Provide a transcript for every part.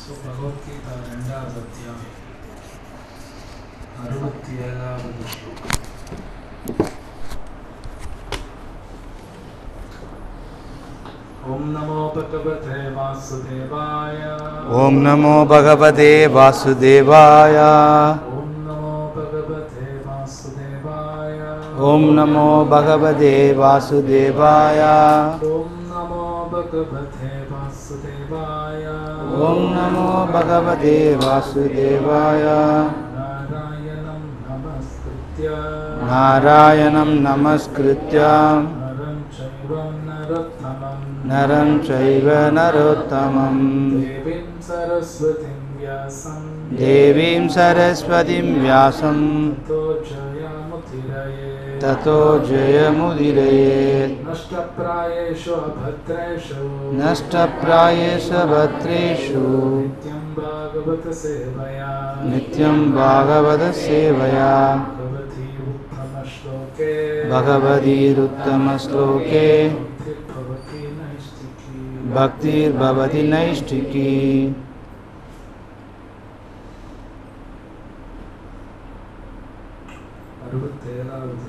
भगवद्गीता 2வது அத்தியாயம் 67வது ஸ்லோகம். ஓம் நமோ பகவதே வாசுதேவாய. ஓம் நமோ பகவதே வாசுதேவாய. ஓம் நமோ பகவதே வாசுதேவாய. ஓம் நமோ பகவதே வாசுதேவாய. ஓம் நமோ பகவதே வாசுதேவாய. ஓம் நமோ பகவதே வாசுதேவாய. நாராயணம் நமஸ்கிருத்ய நாராயணம் நமஸ்கிருத்ய நரம் சைவ நரோத்தமம் தேவீம் சரஸ்வதிம் வியாசம் ததோ ஜெயமுதிரயேத். நஷ்டப்ராயேஷு பத்ரேஷு நித்யம் பாகவத சேவயா பகவதீருத்தம ஸ்லோகே பக்திர்பவதி நைஷ்டிகி.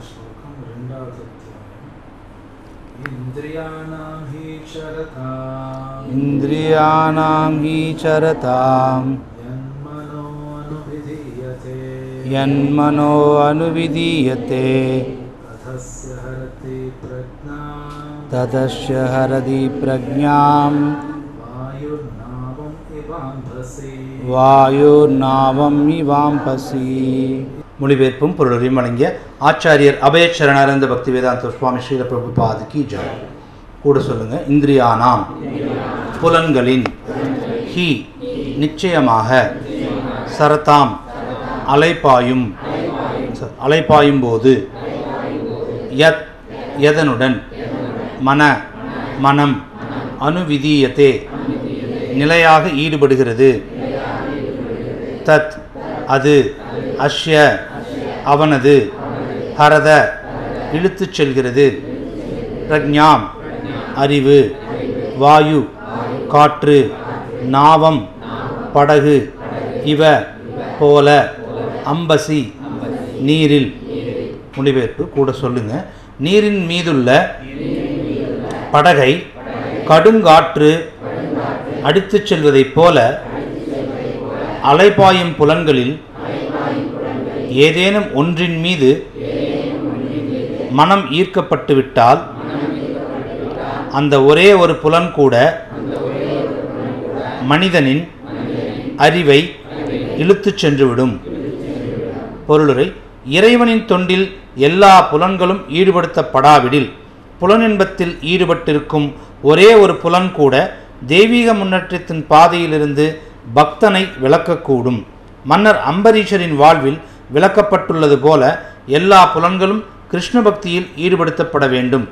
श्लोकम 2வது அத்தியாயம். இந்திரியாணாம் ஹி சரதாம் யன்மனோ அனுவிதீயதே ததஸ்ய ஹரதி பிரக்ஞாம் வாயுர்நாவம் இவாம்பசி. மொழிபெயர்ப்பும் பொருளையும் வழங்கிய ஆச்சாரியர் அபயச்சரணானந்த பக்தி வேதாந்த சுவாமி ஸ்ரீல பிரபுபாதுக்கு ஜெய். கூட சொல்லுங்க. இந்திரியானாம் புலன்களின், ஹி நிச்சயமாக, சரதாம் அலைப்பாயும் போது, யத் எதனுடன், மனம் அனுவிதீயத்தே நிலையாக ஈடுபடுகிறது, தத் அது, அஷ்ய அவனது, ஹரத இழுத்துச் செல்கிறது, பிரக்ஞாம் அறிவு, வாயு காற்று, நாவம் படகு, இவ போல, அம்பசி நீரில். மொழிபெயர்ப்பு கூட சொல்லுங்க. நீரின் மீதுள்ள படகை கடுங்காற்று அடித்துச் செல்வதைப் போல அலைபாயும் புலன்களில் ஏதேனும் ஒன்றின் மீது மனம் ஈர்க்கப்பட்டுவிட்டால் அந்த ஒரே ஒரு புலன் கூட மனிதனின் அறிவை இழுத்துச் சென்றுவிடும். பொருளுரை: இறைவனின் தொண்டில் எல்லா புலன்களும் ஈடுபடுத்தப்படாவிடில் புலனின்பத்தில் ஈடுபட்டிருக்கும் ஒரே ஒரு புலன் கூட தெய்வீக முன்னேற்றத்தின் பாதையிலிருந்து பக்தனை விலக்கக்கூடும். மன்னர் அம்பரீஷரின் வாழ்வில் விளக்கப்பட்டுள்ளது போல எல்லா புலன்களும் கிருஷ்ண பக்தியில் ஈடுபடுத்தப்பட வேண்டும்.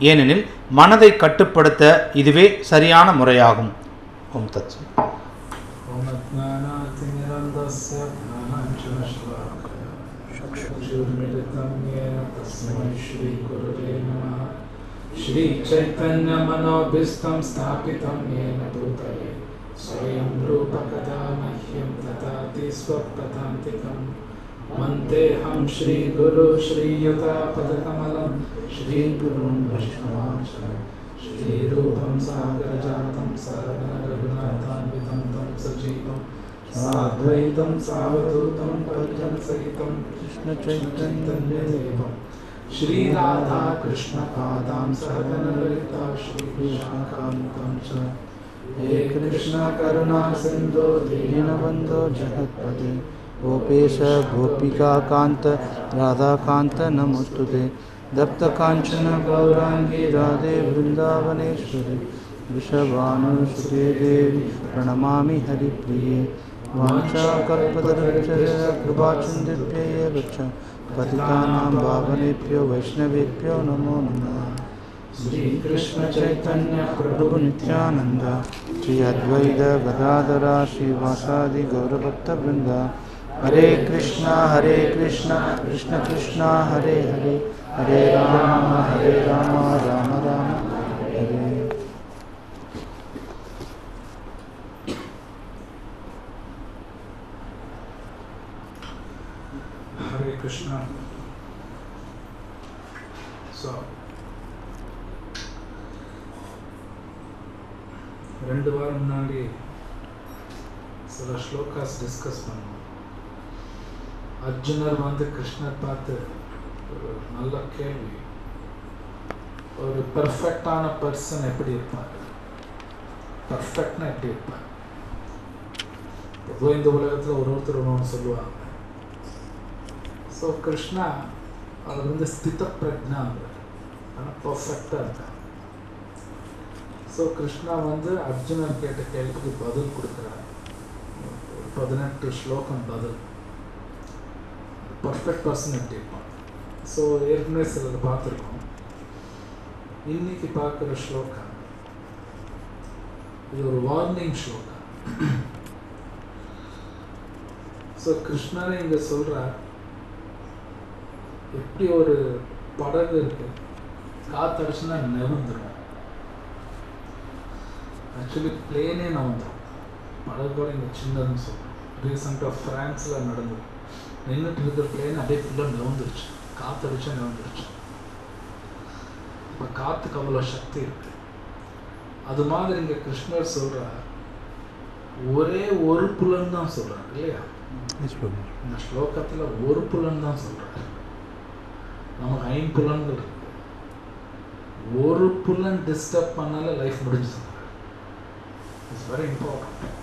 ஏனெனில் மனதை கட்டுப்படுத்த இதுவே சரியான முறையாகும். ஓம் தத் சத். श्री चैतन्य मनोभीष्टं स्थापितं येन भूतले स्वयं रूप कदा मह्यं ददाति स्वपदान्तिकं वन्देऽहं श्रीगुरु श्रीयुतापदकमलं श्रीगुरुं वैष्णवांश्च श्रीरूपं सागरजातं सहगणरघुनाथान्वितं तं सजीवं साद्वैतं सावधूतं परिजनसहितं कृष्णचैतन्यदेवं श्री राधा कृष्ण पादां सहगणललिता श्री विशाखान्वितं च हे कृष्ण करुणा सिन्धो दीनबन्धो जगत्पते गोपेश गोपिका कान्त राधाकान्त नमोस्तुते दत्तकाञ्चन गौराङ्गी राधे वृन्दावनेश्वरी वृषभानुसुते देवी प्रणमामि हरिप्रिये वाञ्छाकल्पतरुभ्यश्च कृपाचिन्तेभ्यः गच्छ पतितानां पावनेभ्यो वैष्णवेभ्यो नमो नमः. श्री कृष्ण चैतन्य प्रभु नित्यानंद श्री अद्वैत गदाधर श्रीवासादि गौरभक्तवृंद. हरे कृष्णा कृष्ण कृष्ण हरे हरे, हरे राम राम राम हरे. Krishna. So, 2 வாரம் முன்னாடி சில ஸ்லோகாஸ் டிஸ்கஸ் பண்ணோம். அர்ஜுனர் வந்து கிருஷ்ணர் பார்த்து ஒரு நல்ல கேள்வி, ஒரு பர்ஃபெக்டான பர்சன் எப்படி இருப்பார், பர்ஃபெக்ட்னா எப்படி இருப்பார்? பொதுவாக இந்த உலகத்தில் ஒருத்தர் ஒன்று சொல்லுவாங்க. ஸோ கிருஷ்ணா அவர் வந்து ஸ்தித பிரஜ்னா, ஆனால் பர்ஃபெக்டாக இருக்கார். ஸோ கிருஷ்ணா வந்து அர்ஜுனர் கேட்ட கேள்விக்கு பதில் கொடுக்குறார். 18 ஸ்லோகம் பதில். பர்ஃபெக்ட் பர்சன் எப்படி இருப்பான்? ஸோ ஏற்கனவே சிலது பார்த்துருக்கோம். இன்னைக்கு பார்க்குற ஸ்லோகம் இது ஒரு வார்னிங் ஸ்லோகம். ஸோ கிருஷ்ணரே இங்கே சொல்கிறார், எப்படி ஒரு படகு இருக்கு, காத்தடிச்சுன்னா நெருந்துடும். ஆக்சுவலி பிளேனே நவந்துடும், படகோட இங்கே சின்னதுன்னு சொல்கிறோம். ரீசெண்டாக ஃப்ரான்ஸில் நடந்தது. நின்றுட்டு இருக்கிற பிளேன் அப்படியே ஃபுல்லாக நவந்துருச்சு, காற்றடிச்சா நவந்துருச்சு. இப்போ காற்றுக்கு அவ்வளோ சக்தி இருக்கு. அது மாதிரி இங்கே கிருஷ்ணர் சொல்கிறார், ஒரே ஒரு புலன் தான் சொல்கிறார் இல்லையா? இந்த ஸ்லோகத்தில் ஒரு புலன் தான் சொல்கிறார். நமக்கு 5 புலன்கள் இருக்கு. ஒரு புலன் டிஸ்டர்ப் பண்ணால லைஃப் முடிஞ்சு. It's very important.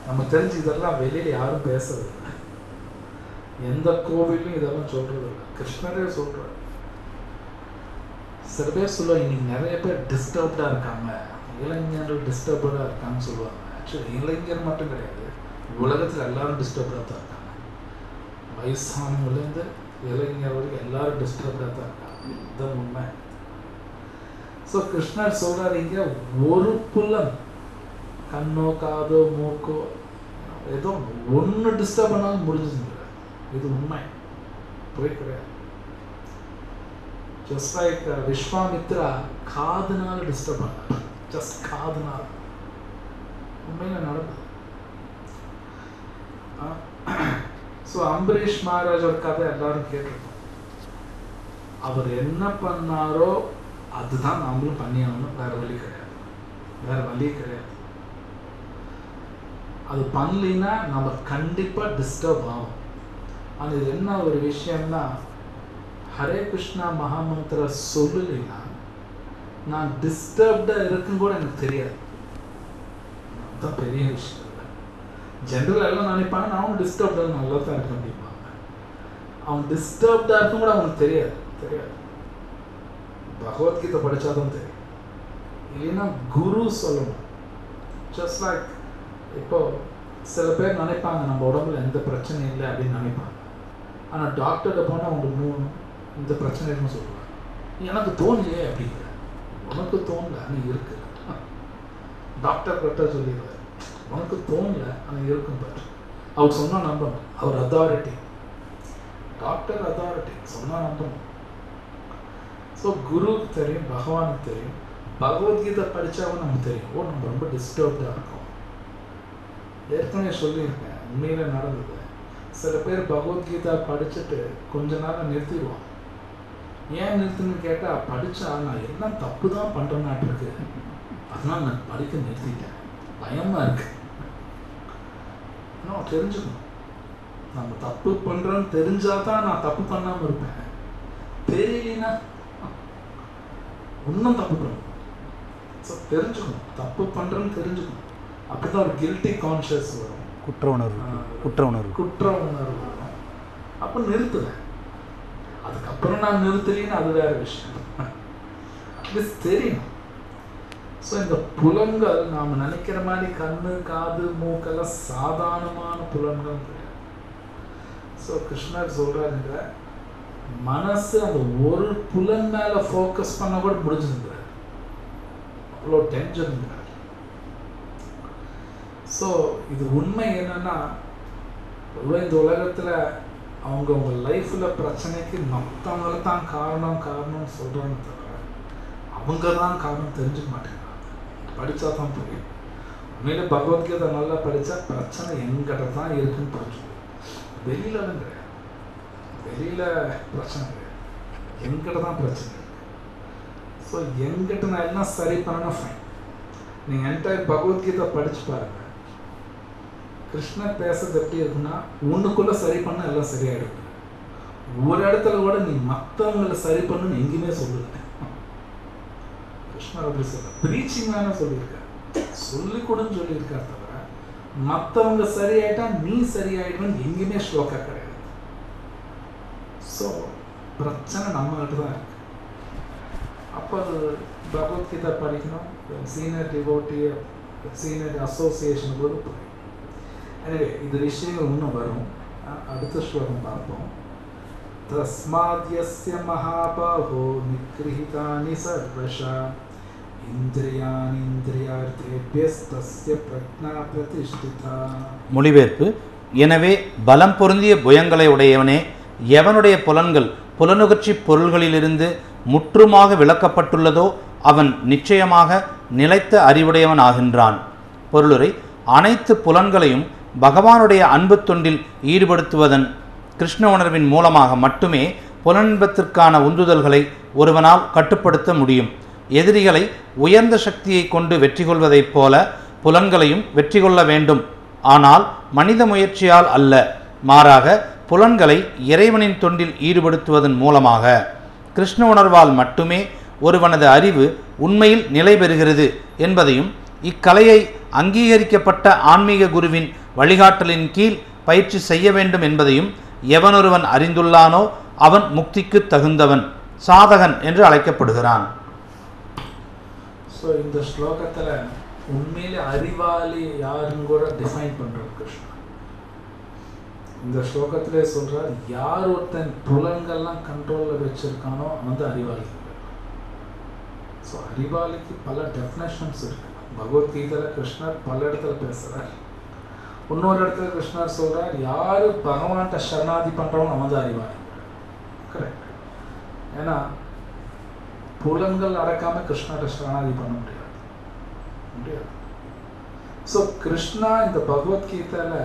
நம்ம தெரிஞ்சு இதெல்லாம் வெளியில் யாரும் பேசுறது இல்லை, எந்த கோவிலும் இதெல்லாம் சொல்கிறது இல்லை. கிருஷ்ணரே சொல்கிறார். சில பேர் சொல்லுவாங்க, இன்னைக்கு நிறைய பேர் டிஸ்டர்ப்டாக இருக்காங்க, இளைஞர்கள் டிஸ்டர்ப்டாக இருக்காங்கன்னு சொல்லுவாங்க. ஆக்சுவலி இளைஞர் மட்டும் கிடையாது, உலகத்தில் எல்லாரும் டிஸ்டர்ப்டாக தான் இருக்காங்க. வயசானவங்கலேருந்து இளைஞர் வரைக்கும் எல்லாரும் டிஸ்டர்ப்டாக தான் இருக்காங்க. இதுதான் உண்மை. ஸோ கிருஷ்ணர் சொல்கிறார், இங்கே ஒரு புலன், கண்ணோ காதோ மூக்கோ ஏதோ ஒன்று டிஸ்டர்ப் பண்ணாலும் முடிஞ்சுங்கிற. இது உண்மை, போய் கிடையாது. ஜஸ்ட் லைக் விஸ்வாமித்ரா காதுனால டிஸ்டர்ப் பண்ணார், ஜஸ்ட் காதுனால. உண்மையில் நடந்தது. ஸோ அம்பரீஷ் மகாராஜோட கதை எல்லாரும் கேட்டிருக்கோம். அவர் என்ன பண்ணாரோ அதுதான் நாமளும் பண்ணியாகணும், வேற வழி கிடையாது, வேற வழி கிடையாது. அது பண்ணலின்னா நம்ம கண்டிப்பாக டிஸ்டர்ப் ஆகும். ஆனால் இது என்ன ஒரு விஷயம்னா, ஹரே கிருஷ்ணா மகாமந்திர சொல்லலைன்னா நான் டிஸ்டர்ப்டாக இருக்குன்னு கூட எனக்கு தெரியாது. அதுதான் பெரிய விஷயம். ஜென்ரல் எல்லாம் நினைப்பாங்க, நான் டிஸ்டர்ப்டாக நல்லா தான் இருக்க முடியுமாங்க. அவன் டிஸ்டர்ப்டாக இருக்கும் கூட அவனுக்கு தெரியாது. பகவத்கீதை படித்தாதான் தெரியும். இல்லைன்னா குரு சொல்லணும். ஜஸ்ட் லைக் இப்போ சில பேர் நினைப்பாங்க நம்ம உடம்புல எந்த பிரச்சனையும் இல்லை அப்படின்னு நினைப்பாங்க. ஆனால் டாக்டர்கிட்ட போனால் அவங்களுக்கு இந்த பிரச்சனைன்னு சொல்லுவாங்க. எனக்கு தோணலையே அப்படிங்கிற. உனக்கு தோணல ஆனால் இருக்கு. டாக்டர் கிட்ட சொல்லிடுவார், உனக்கு தோணல ஆனால் இருக்கும் பாரு. அவர் சொன்னால் நம்பணும். அவர் அத்தாரிட்டி, டாக்டர் அத்தாரிட்டி, சொன்னால் நம்பணும். ஸோ குருவுக்கு தெரியும், பகவானுக்கு தெரியும். பகவத்கீதை படித்தாவும் நமக்கு தெரியும், ஓ நம்ம ரொம்ப டிஸ்டர்ப்டாக இருக்கோம். ஏற்கனவே சொல்லியிருக்கேன், உண்மையில் நடந்தது. சில பேர் பகவத்கீதா படிச்சுட்டு கொஞ்ச நாள் நிறுத்திடுவான். ஏன் நிறுத்துன்னு கேட்டால், படித்தா நான் எல்லாம் தப்பு தான் பண்ணுறேன்னாட்டு இருக்கு, அதனால் நான் படிக்க நிறுத்திட்டேன், பயமாக இருக்கு. ஆனால் தெரிஞ்சுக்கணும், நம்ம தப்பு பண்ணுறோன்னு தெரிஞ்சாதான் நான் தப்பு பண்ணாமல் இருப்பேன். தெரியலனா இன்னும் தப்பு பண்ணணும். ஸோ தெரிஞ்சுக்கணும், தப்பு பண்ணுறேன்னு தெரிஞ்சுக்கணும். அப்படி தான் ஒரு கில்ட்டி கான்ஷியஸ் வரும், குற்ற உணர்வு வரும். அப்போ நிறுத்துவேன். அதுக்கப்புறம் நான் நிறுத்தலின்னு அது வேறு விஷயம். அட்லீஸ்ட் தெரியணும். ஸோ இந்த புலன்கள் நாம் நினைக்கிற மாதிரி கண்ணு காது மூக்கெல்லாம் சாதாரணமான புலன்கள் கிடையாது. ஸோ கிருஷ்ணர் சொல்கிறாருங்க, மனசு அந்த ஒரு புலன் மேலே ஃபோக்கஸ் பண்ண கூட முடிஞ்சுங்கிறார். அவ்வளோ டென்ஷனுங்கிறார். ஸோ இது உண்மை என்னன்னா, இந்த உலகத்தில் அவங்க லைஃப்பில் பிரச்சனைக்கு மற்றவங்கள தான் காரணம்னு சொல்கிறான்னு தவிர அவங்க தான் காரணம் தெரிஞ்சுக்க மாட்டேங்கிறாங்க. படித்தா தான் புரியும். உண்மையிலே பகவத்கீதை நல்லா படித்தா பிரச்சனை எங்கிட்ட தான் இருக்குன்னு புரிஞ்சுக்கணும். வெளியிலலாம் கிடையாது. வெளியில் பிரச்சனை கிடையாது, எங்கிட்ட தான் பிரச்சனை. ஸோ எங்கிட்ட நான் எல்லாம் சரி பண்ணணும் ஃபைன். நீங்கள் என்டையர் பகவத்கீதை படித்து பாருங்க, கிருஷ்ணர் பேசுறது எப்படி இருக்குன்னா உன்னுக்குள்ளே சரி பண்ண எல்லாம் சரியாயிடும். ஒரு இடத்துல கூட நீ மற்றவங்களை சரி பண்ணுன்னு எங்கேயுமே சொல்லல. கிருஷ்ணர் அப்படி சொல்ல ப்ரீச்சிங் தானே சொல்லியிருக்காரு, சொல்லிக் கொடுன்னு சொல்லியிருக்காரு தவிர மற்றவங்க சரியாயிட்டா நீ சரியாயிடுவேன்னு எங்கேயுமே ஸ்லோகா கிடையாது. ஸோ பிரச்சனை நம்மகிட்ட தான் இருக்கு. அப்போ அது பகவத்கீதை படிக்கணும், சீனியர் டிவோட்டி சீனியர் அசோசியேஷன் போது புரியும். எனவே இது விஷயங்கள் இன்னும் வரும், அடுத்த ஸ்லோகம் பார்ப்போம். தஸ்மாத்யஸ்ய மகாபாஹோ நிக்ரிஹிதானி சர்வஷா இந்திரியார்த்தேபியஸ்தஸ்ய பிரக்ஞா பிரதிஷ்டிதா. மொழிபெயர்ப்பு: எனவே பலம் பொருந்திய புயங்களை உடையவனே, எவனுடைய புலன்கள் புலனுகர்ச்சி பொருள்களிலிருந்து முற்றுமாக விலக்கப்பட்டுள்ளதோ அவன் நிச்சயமாக நிலைத்த அறிவுடையவன் ஆகின்றான். பொருளுரை: அனைத்து புலன்களையும் பகவானுடைய அன்பு தொண்டில் ஈடுபடுத்துவதன் கிருஷ்ண உணர்வின் மூலமாக மட்டுமே புலன்பத்திற்கான உந்துதல்களை ஒருவனால் கட்டுப்படுத்த முடியும். எதிரிகளை உயர்ந்த சக்தியை கொண்டு வெற்றி கொள்வதைப் போல புலன்களையும் வெற்றி கொள்ள வேண்டும். ஆனால் மனித முயற்சியால் அல்ல, மாறாக புலன்களை இறைவனின் தொண்டில் ஈடுபடுத்துவதன் மூலமாக கிருஷ்ண உணர்வால் மட்டுமே ஒருவனது அறிவு உண்மையில் நிலை பெறுகிறது என்பதையும், இக்கலையை அங்கீகரிக்கப்பட்ட ஆன்மீக குருவின் வழிகாட்டலின் கீழ் பயிற்சி செய்ய வேண்டும் என்பதையும் எவனொருவன் அறிந்துள்ளானோ அவன் முக்திக்கு தகுந்தவன், சாதகன் என்று அழைக்கப்படுகிறான். ஸோ இந்த ஸ்லோகத்தில் உண்மையிலே அறிவாளி யாருன்னு கூட டிஃபைன் பண்ணுறார் கிருஷ்ணா. இந்த ஸ்லோகத்திலே சொல்கிறார், யார் ஒருத்தன் புலன்கள்லாம் கண்ட்ரோலில் வச்சுருக்கானோ அவன் தான் அறிவாளி. ஸோ அறிவாளிக்கு பல டெஃபினேஷன்ஸ் இருக்கு. பகவத்கீதையில் கிருஷ்ணர் பல இடத்துல பேசுகிறார். இன்னொரு இடத்துல கிருஷ்ணர் சொல்கிறார், யார் பகவான்கிட்ட சரணாதி பண்ணுறவங்க அவன் தான் அறிவாளி. கரெக்ட். ஏன்னா புலன்கள் அடக்காமல் கிருஷ்ணர்கிட்ட சரணாதி பண்ண முடியாது. ஸோ கிருஷ்ணா இந்த பகவத்கீதையில்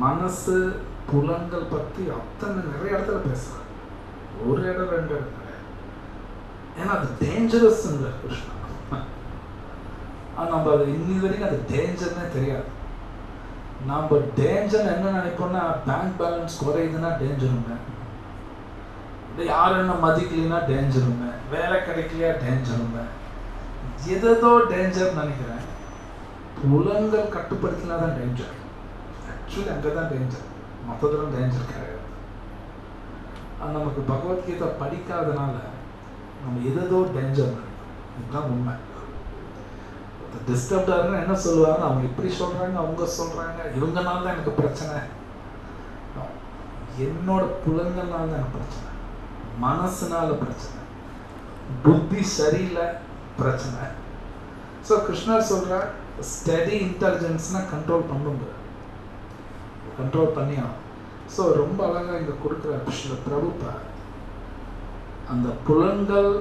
மனசு புலன்கள் பற்றி அத்தனை நிறைய இடத்துல பேசுகிறார். ஒரு இடம் ரெண்டு இடம் கிடையாது. ஏன்னா அது டேஞ்சரஸ் கிருஷ்ணா. ஆனால் நம்ம அது இன்னி வரைக்கும் அது டேஞ்சர்னே தெரியாது. நம்ம டேஞ்சர் என்ன நினைப்போம்னா, பேங்க் பேலன்ஸ் குறையுதுன்னா டேஞ்சருங்க, யாரும் என்ன மதிக்கலைன்னா டேஞ்சருங்க, வேலை கிடைக்கலையா டேஞ்சருங்க, எதோ டேஞ்சர் நினைக்கிறேன். புலன்கள் கட்டுப்படுத்தினா தான் டேஞ்சர். ஆக்சுவலி அங்கே தான் டேஞ்சர், மற்றதெல்லாம் டேஞ்சர் கிடையாது. நமக்கு பகவத்கீதை படிக்காதனால நம்ம எதோ டேஞ்சர் நினைப்போம். இதுதான் உண்மை. டிஸ்டர்ப்டாக என்ன சொல்லுவாங்க, அவங்க இப்படி சொல்கிறாங்க, அவங்க சொல்கிறாங்க, இவங்கனால தான் எனக்கு பிரச்சனை, என்னோட புலன்கள்னால தான் எனக்கு பிரச்சனை, மனசுனால பிரச்சனை, புத்தி சரியில்லை பிரச்சனை. ஸோ கிருஷ்ணர் சொல்கிறார், ஸ்டடி இன்டெலிஜென்ஸ்னால் கண்ட்ரோல் பண்ணுங்க, கண்ட்ரோல் பண்ணியாகும். ஸோ ரொம்ப அழகாக இங்கே கொடுக்குற பிரபுப்பா, அந்த புலன்கள்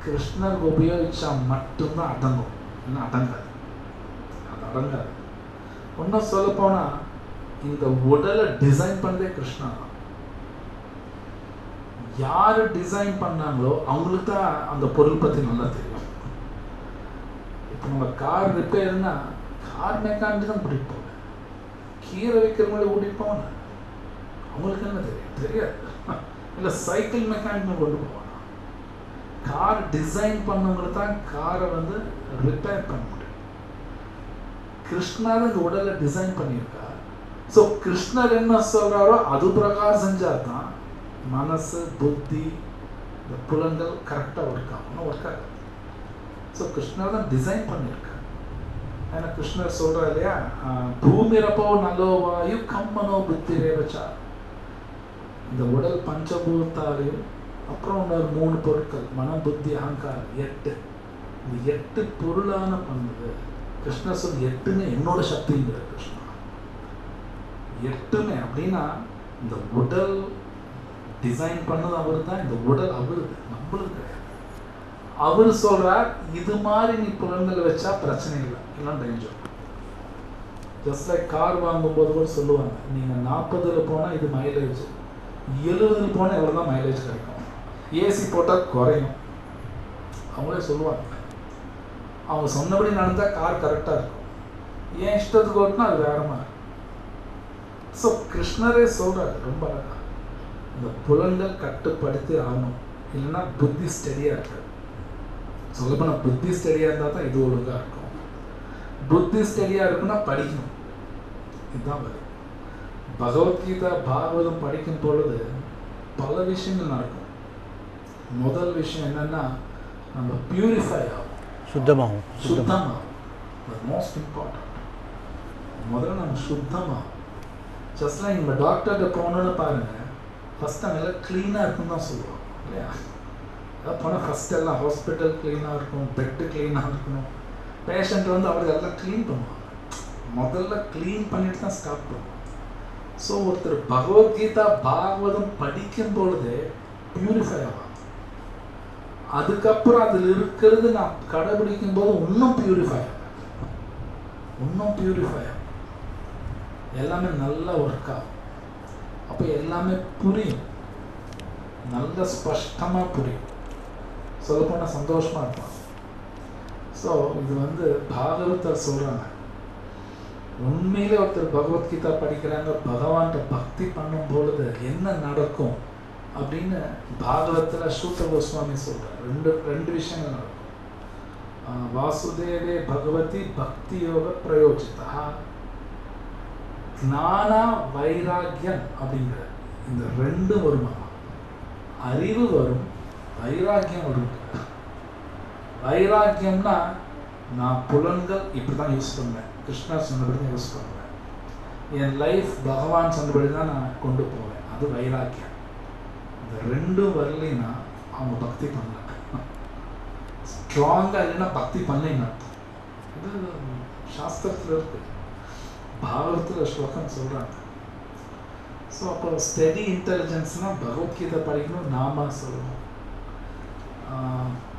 கிருஷ்ணர் உபயோகிச்சா மட்டும்தான் அடங்கும், இன்னும் அடங்காது. அது அடங்காது. இன்னும் சொல்லப்போனால் இந்த உடலை டிசைன் பண்ணதே கிருஷ்ணா தான். யார் டிசைன் பண்ணாங்களோ அவங்களுக்கு தான் அந்த பொருள் பற்றி நல்லா தெரியும். இப்போ நம்ம கார் ரிப்பேர்னா கார் மெக்கானிக் தான் கூட்டிகிட்டு போவேன், கீரை வைக்கிறவங்கள கூட்டிகிட்டு போவேன், அவங்களுக்கு என்ன தெரியாது. இல்லை சைக்கிள் மெக்கானிக் கொண்டு போவாங்க. கார் டிசைன் பண்ணவங்களுக்கு தான் காரை வந்து ரிப்பேர் பண்ண முடியும். கிருஷ்ணர் இந்த உடலை டிசைன் பண்ணியிருக்கார். ஸோ கிருஷ்ணர் என்ன சொல்கிறாரோ அது பிரகாரம் செஞ்சால் தான் மனசு புத்தி இந்த புலன்கள் கரெக்டாக ஒர்க் ஆகணும், ஒர்க் ஆகாது. ஸோ கிருஷ்ணர் தான் டிசைன் பண்ணியிருக்கார். ஏன்னா கிருஷ்ணர் சொல்கிறார் இல்லையா, பூமிரப்போ நல்லோ வாயு கம்மனோ புத்தி ரேவச்சா. இந்த உடல் பஞ்சபூத்தாலையும் அப்புறம் இன்னொரு 3 பொருட்கள், மனம் புத்தி அகங்காரம், 8. இந்த 8 பொருளான பண்ணுது. கிருஷ்ணர் சொல் 8மே என்னோட சக்திங்கிற கிருஷ்ணா. 8மே அப்படின்னா இந்த உடல் டிசைன் பண்ணது அவர் தான், இந்த உடல் அவருக்கு, நம்மளுக்கு கிடையாது. அவர் சொல்றார், இது மாதிரி நீ புலன்கள் வச்சா பிரச்சனை இல்லை, எல்லாம் டேஞ்சர். ஜஸ்ட் லைக் கார் வாங்கும்போது கூட சொல்லுவாங்க, நீங்கள் 40ல் போனால் இது மைலேஜ், 70 போனால் எவ்வளோ தான் மைலேஜ் கிடைக்கும், ஏசி போட்டால் குறையும். அவங்களே சொல்லுவாங்க. அவங்க சொன்னபடி நடந்தால் கார் கரெக்டாக இருக்கும், ஏன் இஷ்டத்துக்கு ஓட்டினா அது வேற மாதிரி. ஸோ கிருஷ்ணரே சொல்கிறாரு ரொம்ப அழகா, இந்த புலன்கள் கட்டுப்படுத்தி ஆகணும், இல்லைன்னா புத்தி ஸ்டடியாக இருக்காது. சொல்லப்போனால் புத்தி ஸ்டடியாக இருந்தால் தான் இது ஒழுங்காக இருக்கும். புத்தி ஸ்டடியாக இருக்குன்னா படிக்கணும், இதுதான் வரும். பகவத்கீதா பாகவதம் படிக்கும் பொழுது பல விஷயங்கள் நடக்கும். முதல் விஷயம் என்னன்னா, நம்ம பியூரிஃபை ஆகும், சுத்தமாகும். Most important. முதல்ல நம்ம சுத்தமாகும். ஜஸ்ட் லைக் நம்ம டாக்டர்கிட்ட போகணுன்னு பாருங்க, ஃபஸ்ட் அங்கே எல்லாம் க்ளீனாக இருக்குன்னு தான் சொல்லுவோம் இல்லையா? அதான் போனால் ஃபஸ்ட் எல்லாம் ஹாஸ்பிட்டல் க்ளீனாக இருக்கும், பெட்டு க்ளீனாக இருக்கணும். பேஷண்ட் வந்து அவருக்கு எல்லாம் க்ளீன் பண்ணுவாங்க, முதல்ல க்ளீன் பண்ணிட்டு தான் ஸ்டார்ட் பண்ணுவாங்க. ஸோ ஒருத்தர் பகவத்கீதா பாகவதம் படிக்கும் பொழுதே பியூரிஃபை ஆகும். அதுக்கப்புறம் அதில் இருக்கிறது நான் கடைபிடிக்கும் போது இன்னும் பியூரிஃபை ஆகும், எல்லாமே நல்லா ஒர்க் ஆகும். அப்போ எல்லாமே புரியும், நல்ல ஸ்பஷ்டமாக புரியும், சொல்லப்போனால் சந்தோஷமாக இருப்பாங்க. ஸோ இது வந்து பாகவதர் சொல்கிறாங்க, உண்மையிலே ஒருத்தர் பகவத்கீதா படிக்கிறாங்க, பகவான்கிட்ட பக்தி பண்ணும் பொழுது என்ன நடக்கும் அப்படின்னு பாகவத்தில் சூத்த கோஸ்வாமி சொல்கிறார். ரெண்டு விஷயங்கள் நடக்கும். வாசுதேவே பகவதி பக்தி யோக பிரயோஜிதா, ஞான வைராக்கியம் அப்படிங்கிற இந்த ரெண்டு வருமா, அறிவு வரும், வைராக்கியம் வரும். வைராக்கியம்னா நான் புலன்கள் இப்படி தான் யூஸ் பண்ணுவேன், கிருஷ்ணர் சொன்னபடி தான் யூஸ் பண்ணுவேன், என் லைஃப் பகவான் சொன்னபடி தான் நான் கொண்டு போவேன், அது வைராக்கியம். இந்த ரெண்டும் வரலைன்னா அவங்க பக்தி பண்ணல, ஸ்ட்ராங்காக இல்லைன்னா பக்தி பண்ணலைன்னு அர்த்தம். இது சாஸ்திரத்தில் இருக்கு, பாகவத்தில் ஸ்லோகம் சொல்கிறாங்க. ஸோ அப்போ ஸ்டடி இன்டெலிஜென்ஸ்னால் பகவத்கீதை படிக்கணும், நாம சொல்லணும்.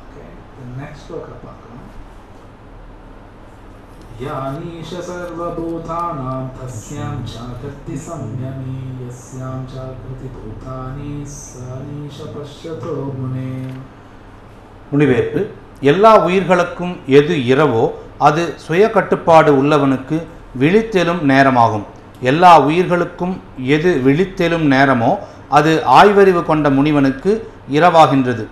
ஓகே, நெக்ஸ்ட் ஸ்லோகம் பார்க்கலாம். யானீஷ சர்வபூதானாம் தஸ்யாம் ஜாகர்த்தி சம்யமி யஸ்யாம் ஜாகர்த்தி பூதானி சானீஷ பஷ்யதோ முனே. முடிவேற்பு. எல்லா உயிர்களுக்கும் எது இரவோ அது சுய கட்டுப்பாடு உள்ளவனுக்கு விழித்தெழும் நேரமாகும். எல்லா உயிர்களுக்கும் எது விழித்தெழும் நேரமோ அது ஆய்வறிவு கொண்ட முனிவனுக்கு இரவாகின்றது.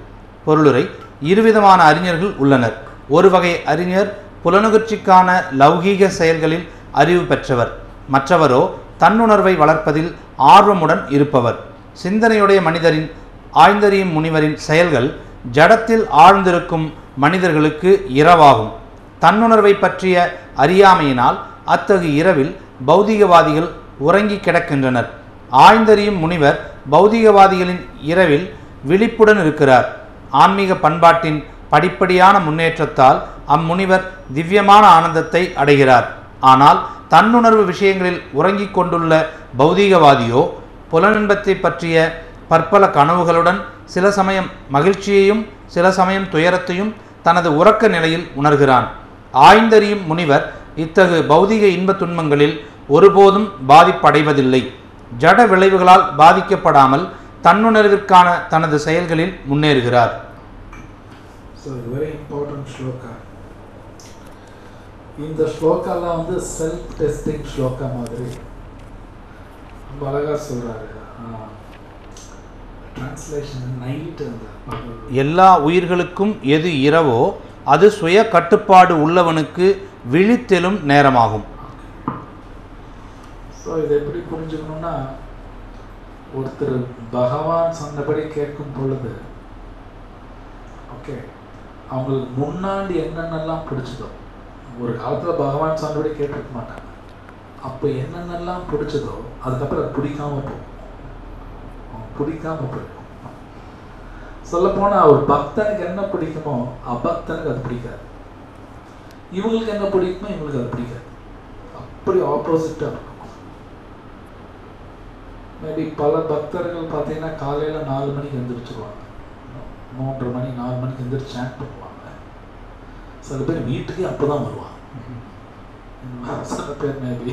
பொருளுரை. இருவிதமான அறிஞர்கள் உள்ளனர். ஒரு வகை அறிஞர் புலனுகர்ச்சிக்கான லௌகீக செயல்களில் அறிவு பெற்றவர். மற்றவரோ தன்னுணர்வை வளர்ப்பதில் ஆர்வமுடன் இருப்பவர். சிந்தனையுடைய மனிதரின் ஆய்ந்தறியும் முனிவரின் செயல்கள் ஜடத்தில் ஆழ்ந்திருக்கும் மனிதர்களுக்கு இரவாகும். தன்னுணர்வை பற்றிய அறியாமையினால் அத்தகைய இரவில் பௌதிகவாதிகள் உறங்கி கிடக்கின்றனர். ஆய்ந்தறியும் முனிவர் பௌதிகவாதிகளின் இரவில் விழிப்புடன் இருக்கிறார். ஆன்மீக பண்பாட்டின் படிப்படியான முன்னேற்றத்தால் அம்முனிவர் திவ்யமான ஆனந்தத்தை அடைகிறார். ஆனால் தன்னுணர்வு விஷயங்களில் உறங்கிக் கொண்டுள்ள பௌதிகவாதியோ புலனின்பத்தை பற்றிய பற்பல கனவுகளுடன் சில சமயம் மகிழ்ச்சியையும் சில சமயம் துயரத்தையும் தனது உறக்க நிலையில் உணர்கிறான். ஆய்ந்தறியும் முனிவர் இத்தகு பௌதிக இன்ப துன்பங்களில் ஒருபோதும் பாதிப்படைவதில்லை. ஜட விளைவுகளால் பாதிக்கப்படாமல் தன்னுணர்விற்கான தனது செயல்களில் முன்னேறுகிறார். இந்த ஸ்லோகாலாம் வந்து செல்ஃப் டெஸ்டிங் ஸ்லோகா மாதிரி ரொம்ப அழகா சொல்றாரு. எல்லா உயிர்களுக்கும் எது இரவோ அது சுய கட்டுப்பாடு உள்ளவனுக்கு விழித்தெழும் நேரமாகும். ஸோ இதை எப்படி புரிஞ்சுக்கணும்னா, ஒருத்தர் பகவான் சொன்னபடி கேட்கும் பொழுது ஓகே அவங்களுக்கு முன்னாடி என்னென்னலாம் பிடிச்சதோ, ஒரு காலத்தில் பகவான் சொன்னபடி கேட்டிருக்க மாட்டாங்க, அப்போ என்னென்னலாம் பிடிச்சதோ அதுக்கப்புறம் அது பிடிக்காம போயிடும். சொல்லப்போனால் ஒரு பக்தனுக்கு என்ன பிடிக்குமோ அபக்தனுக்கு அது பிடிக்காது. இவங்களுக்கு என்ன பிடிக்குமோ இவங்களுக்கு அது பிடிக்காது. அப்படி ஆப்போசிட்டாக இருக்கும். மேபி பல பக்தர்கள் பார்த்தீங்கன்னா காலையில் 4 மணிக்கு எழுந்திரிச்சிருவாங்க, 3:30 மணி 4 மணிக்கு எழுந்திரிச்சு சாண்ட் பண்ணுவாங்க. சில பேர் வீட்டுக்கே அப்போ தான் வருவாங்க. சில பேர் மேபி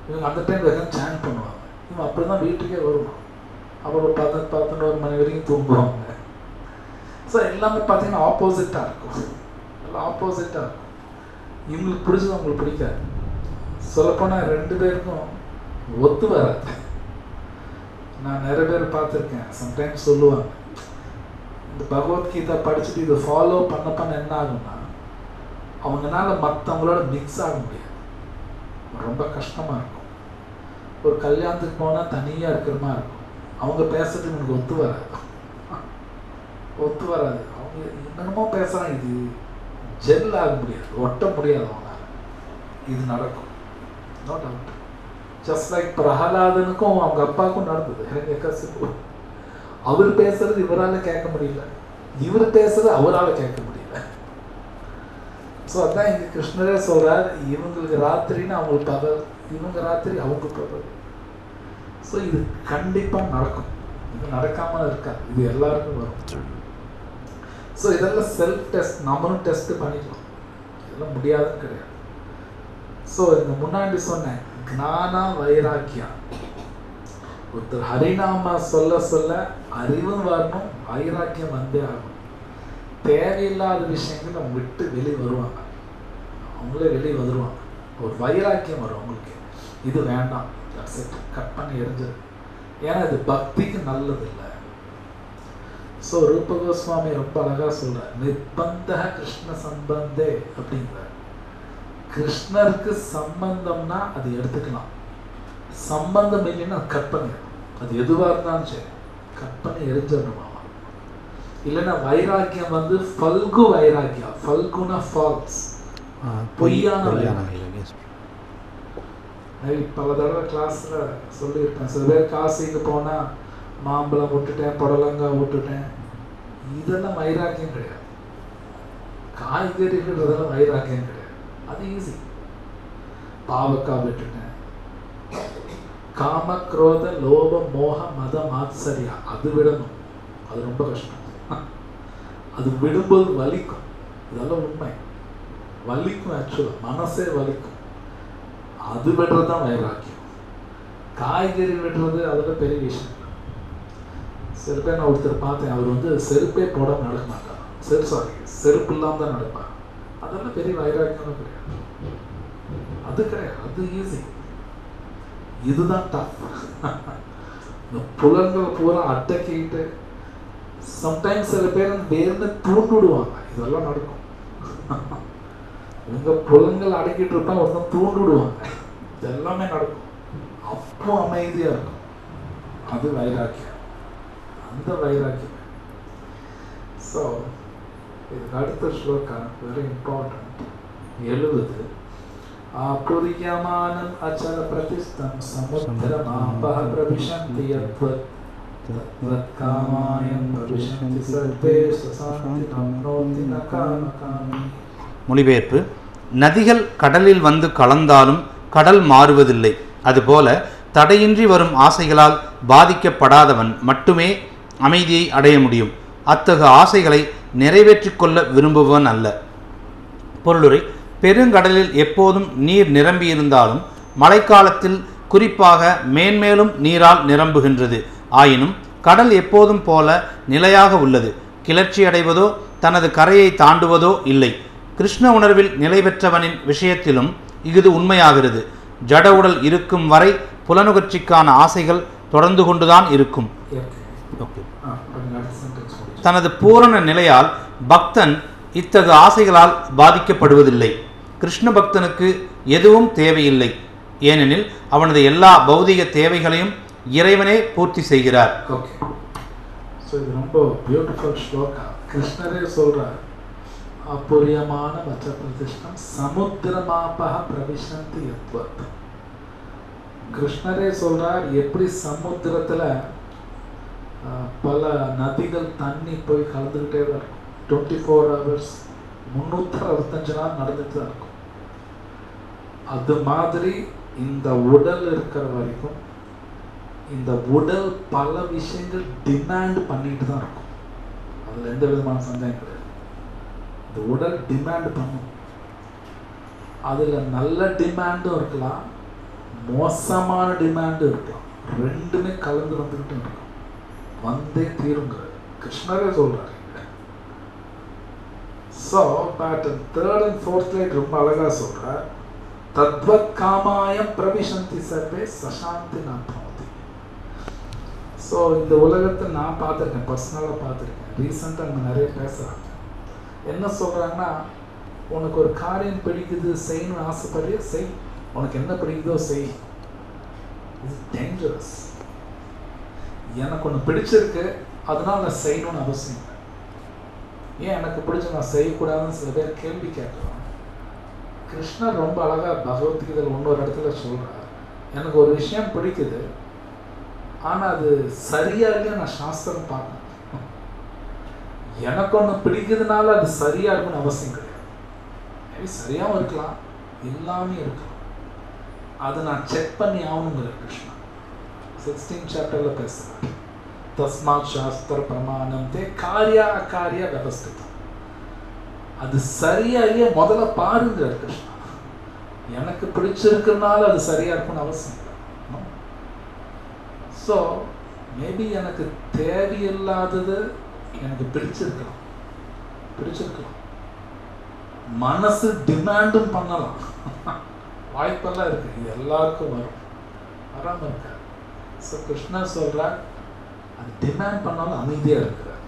இவங்க அந்த டைம் சாண்ட் பண்ணுவாங்க, இவங்க அப்படி தான் வீட்டுக்கே வருவாங்க. அப்புறம் 11 மணி வரைக்கும் தூங்குவாங்க. ஸோ எல்லாமே பார்த்தீங்கன்னா ஆப்போசிட்டாக இருக்கும், எல்லாம் ஆப்போசிட்டாக இருக்கும். இவங்களுக்கு பிடிச்சது அவங்களுக்கு பிடிக்காது. சொல்லப்போனால் 2 பேருக்கும் ஒத்து வராது. நான் நிறைய பேர் பார்த்துருக்கேன். சம்டைம்ஸ் சொல்லுவாங்க, இந்த பகவத்கீதா படிச்சுட்டு இதை ஃபாலோ பண்ண என்ன ஆகும்னா அவங்களால மற்றவங்களோட மிக்ஸ் ஆக முடியாது, ரொம்ப கஷ்டமாக இருக்கும். ஒரு கல்யாணத்துக்கு போனால் தனியாக இருக்கிற மாதிரி இருக்கும். அவங்க பேசுறதுக்கு எனக்கு ஒத்து வராது. அவங்க என்னென்னமோ பேசுகிறாங்க, இது ஜெல் ஆக முடியாது, ஒட்ட முடியாது அவங்களால. இது நடக்கும், நோ டவுட். ஜஸ்ட் லைக் பிரகலாதனுக்கும் அவங்க அப்பாவுக்கும் நடந்தது. ஹிரண்யகசிபு அவர் பேசுறது இவரால் கேட்க முடியல, இவர் பேசுறது அவரால் கேட்க முடியல. ஸோ அதான் இங்கே கிருஷ்ணரே சொல்றார், இவங்களுக்கு ராத்திரின்னு அவங்களுக்கு பகல், இவங்க ராத்திரி அவங்க பகல். ஸோ இது கண்டிப்பாக நடக்கும், இது நடக்காமல் இருக்காது, இது எல்லாருக்கும் வரும். ஸோ இதெல்லாம் செல்ஃப் டெஸ்ட், நம்மளும் டெஸ்ட் பண்ணிக்கலாம், இதெல்லாம் முடியாதுன்னு கிடையாது. ஸோ இந்த முன்னாடி சொன்னேன் ஞான வைராக்கியா, ஒருத்தர் ஹரிநாம சொல்ல அறிவும் வரணும், வைராக்கியம் வந்தே ஆகணும். தேவையில்லாத விஷயங்கள் அவங்க விட்டு வெளியே வருவாங்க, அவங்களே வெளியே வந்துடுவாங்க. ஒரு வைராக்கியம் வரும் அவங்களுக்கு, இது வேண்டாம், கட் பண்ணி எரிஞ்சிடும். ஏன்னா இது பக்திக்கு நல்லது இல்லை. ஸோ ரூப கோஸ்வாமி ரொம்ப அழகா சொல்றார், நிர்பந்த கிருஷ்ண சம்பந்தே அப்படிங்கிறார். கிருஷ்ணருக்கு சம்பந்தம்னா அது எடுத்துக்கலாம், சம்பந்தம் இல்லைன்னா கட் பண்ணிடணும். அது எதுவாக இருந்தாலும் சரி கட் பண்ணி எரிஞ்சிடணுமா. இல்லைன்னா வைராக்கியம் வந்து ஃபல்கு வைராக்கியா, ஃபல்குனா ஃபால்ஸ், பொய்யான வைராக்கியம். பல தடவை கிளாஸ்ல சொல்லியிருப்பேன், சில பேர் காசிக்கு போனா மாம்பழம் விட்டுட்டேன், புடலங்காய் விட்டுட்டேன், இதெல்லாம் வைராக்கியம் கிடையாது. காய்கறிகள் வைராக்கியம் கிடையாது, அது ஈஸி. பாவக்காய் விட்டுட்டேன், காம குரோத லோப மோக மத மாத்சரியா அது விடணும், அது ரொம்ப கஷ்டம். அது விடும்போது வலிக்கும், இதெல்லாம் உண்மை, வலிக்கும். ஆக்சுவலாக மனசே வலிக்கும். அது விடுறது தான் வைராக்கியம். காய்கறி விடுறது அதோட பெரிய விஷயம். சில பேர் நான் ஒருத்தர் பார்த்தேன், அவர் வந்து செருப்பே போடாமல் நடக்க மாட்டார், செருப்பு இல்லாமல் தான் நடப்பார். அதெல்லாம் பெரிய வைராக்கியம் கிடையாது, அது கிடையாது, அது ஈஸி. இதுதான் டஃப். இந்த புலன்கள் பூரா அட்டக்கிட்டு சம்டைம்ஸ் சில பேர் வேர்ந்து தூண்டுடுவாங்க, இதெல்லாம் நடக்கும். உங்க புலன்கள் அடக்கிட்டு இருப்பா ஒருத்தன் தூண்டுடுவாங்க, இதெல்லாமே நடக்கும். அப்போ அமைதியா இருக்கும், அது வைராக்கியம், அந்த வைராக்கியம். ஸோ இதுக்கு அடுத்த shloka very important, 70. ஆபுரியமானம் Achala பிரதிஷ்டம் சமுத்திரமாபஹ பிரவிஷந்தி யத்வத் தத்காமாயம் பிரவிஷந்தி survey சசாந்தி நம்னோதி நகாமகாமி. மொழிபெயர்ப்பு: நதிகள் கடலில் வந்து கலந்தாலும் கடல் மாறுவதில்லை. அதுபோல தடையின்றி வரும் ஆசைகளால் பாதிக்கப்படாதவன் மட்டுமே அமைதியை அடைய முடியும். அத்தகு ஆசைகளை நிறைவேற்றிக் கொள்ள விரும்புபவன் அல்ல. பொருளுரை: பெருங்கடலில் எப்போதும் நீர் நிரம்பியிருந்தாலும் மழைக்காலத்தில் குறிப்பாக மேன்மேலும் நீரால் நிரம்புகின்றது. ஆயினும் கடல் எப்போதும் போல நிலையாக உள்ளது, கிளர்ச்சி அடைவதோ தனது கரையை தாண்டுவதோ இல்லை. கிருஷ்ண உணர்வில் நிலை பெற்றவனின் விஷயத்திலும் இது உண்மையாகிறது. ஜட உடல் இருக்கும் வரை புலனுகர்ச்சிக்கான ஆசைகள் தொடர்ந்து கொண்டுதான் இருக்கும். தனது பூரண நிலையால் பக்தன் இத்தகு ஆசைகளால் பாதிக்கப்படுவதில்லை. கிருஷ்ண பக்தனுக்கு எதுவும் தேவையில்லை, ஏனெனில் அவனது எல்லா பௌதிக தேவைகளையும் இறைவனே பூர்த்தி செய்கிறார். இது ரொம்ப பியூட்டிஃபுல் ஸ்லோகா. கிருஷ்ணரே சொல்றார், அபுரியமான வச்ச பிரதிஷ்டம் சமுத்திரமாபஹ பிரவிஷந்தி யத்வத். கிருஷ்ணரே சொல்றார், எப்படி சமுத்திரத்துல பல நதிகள் தண்ணி போய் கலந்துக்கிட்டே தான் இருக்கும். 24 hours 365 நாள் நடந்துட்டு தான் இருக்கும். அது மாதிரி இந்த உடல் இருக்கிற வரைக்கும் இந்த உடல் பல விஷயங்கள் டிமாண்ட் பண்ணிட்டு தான் இருக்கும். அதுல எந்த விதமான சந்தேகம் கிடையாது. இந்த உடல் டிமாண்ட் பண்ணும். அதுல நல்ல டிமாண்டும் இருக்கலாம், மோசமான டிமாண்டும் இருக்கலாம், ரெண்டுமே கலந்து வந்துக்கிட்டு இருக்கும். வந்தே தீருங்கிறார். கிருஷ்ணரே சொல்றாரு. So but third and fourth light ரொம்ப அழகா சொல்றார். தத்வத் காமாயம் பிரவிசந்தி சர்வே சசாந்தி நாப்னோதி. ஸோ இந்த உலகத்தை நான் பார்த்துருக்கேன், பர்சனலாக பார்த்துருக்கேன். ரீசெண்டாக அங்கே நிறைய பேசுகிறாங்க. என்ன சொல்கிறாங்கன்னா, உனக்கு ஒரு காரியம் பிடிக்குது, செய்யணும்னு ஆசைப்படுறிய செய், உனக்கு என்ன பிடிக்குதோ செய். இது டேஞ்சரஸ். எனக்கு ஒன்று பிடிச்சிருக்கு, அதனால நான் செய்யணும்னு அவசியம் இல்லை. ஏன் எனக்கு பிடிச்ச நான் செய்யக்கூடாதுன்னு சில பேர் கேள்வி கேட்குறாங்க. கிருஷ்ணர் ரொம்ப அழகாக பகவத்கீதையில் இன்னொரு இடத்துல சொல்கிறார், எனக்கு ஒரு விஷயம் பிடிக்குது, ஆனால் அது சரியா இல்லையா நான் சாஸ்திரம் பார்க்கணும். எனக்கு ஒன்று பிடிக்குதுனால அது சரியா இருக்குன்னு அவசியம் கிடையாது. மேபி சரியாகவும் இருக்கலாம், இல்லாமல் இருக்கலாம். அதை நான் செக் பண்ணி ஆகணுங்கிற கிருஷ்ணா 16th சாப்டரில் பேசுகிறேன். தஸ்மாத் சாஸ்திர பிரமாணம் தே காரியா அகாரியா வியவஸ்திதம். அது சரியா இல்லையா முதல்ல பாருங்க கிருஷ்ணா. எனக்கு பிடிச்சிருக்குனால அது சரியா இருக்குன்னு அவசியம் இல்லை. ஸோ மேபி எனக்கு தேவையில்லாதது எனக்கு பிடிச்சிருக்கலாம், மனசு டிமாண்டும் பண்ணலாம், வாய்ப்பெல்லாம் இருக்கு. இது எல்லாருக்கும் வரும், வராமல் இருக்காது. ஸோ கிருஷ்ணா சொல்றார், அது டிமாண்ட் பண்ணாலும் அமைதியா இருக்கிறார்.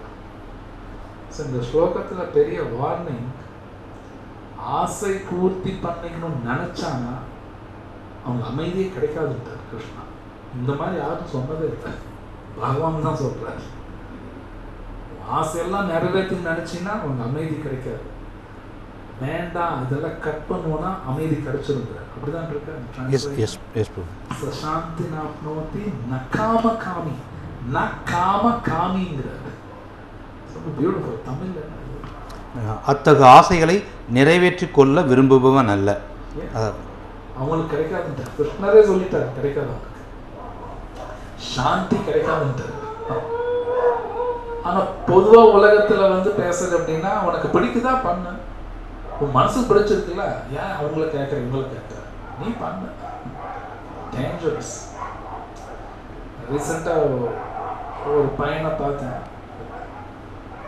ஸோ இந்த ஸ்லோகத்தில் பெரிய வார்னிங், ஆசை பூர்த்தி பண்ணிக்கணும்னு நினைச்சானா அவங்க அமைதியே கிடைக்காதுன்றார் கிருஷ்ணா. இந்த மாதிரி யாரும் சொன்னதே இல்லை, பகவான் தான் சொல்றாரு. ஆசையெல்லாம் நிறைவேற்றுன்னு நினைச்சின்னா அவங்க அமைதி கிடைக்காது. வேண்டாம் இதெல்லாம் கட் பண்ணுவோன்னா அமைதி கிடைச்சிருந்தார். அப்படிதான் இருக்க. சசாந்தி நாப்னோதி நகாம காமி, நகாம காமிங்கிறார். பியூட்டிஃபுல். தமிழ்ல அத்தகு ஆசைகளை நிறைவேற்றி கொள்ள விரும்புபவன் அல்ல. அவங்களுக்கு கிடைக்காதுன்றார். கிருஷ்ணரே சொல்லிட்டார், கிடைக்காது, அவங்களுக்கு சாந்தி கிடைக்காதுன்றார். ஆனா பொதுவா உலகத்துல வந்து பேசுறது அப்படின்னா, உனக்கு பிடிக்குதா பண்ணு, உன் மனசுக்கு பிடிச்சிருக்குல்ல, ஏன் அவங்கள கேட்குற இவங்களை கேட்குற, நீ பண்ணு. டேஞ்சரஸ். ரீசெண்டாக ஒரு பையனை பார்த்தேன்,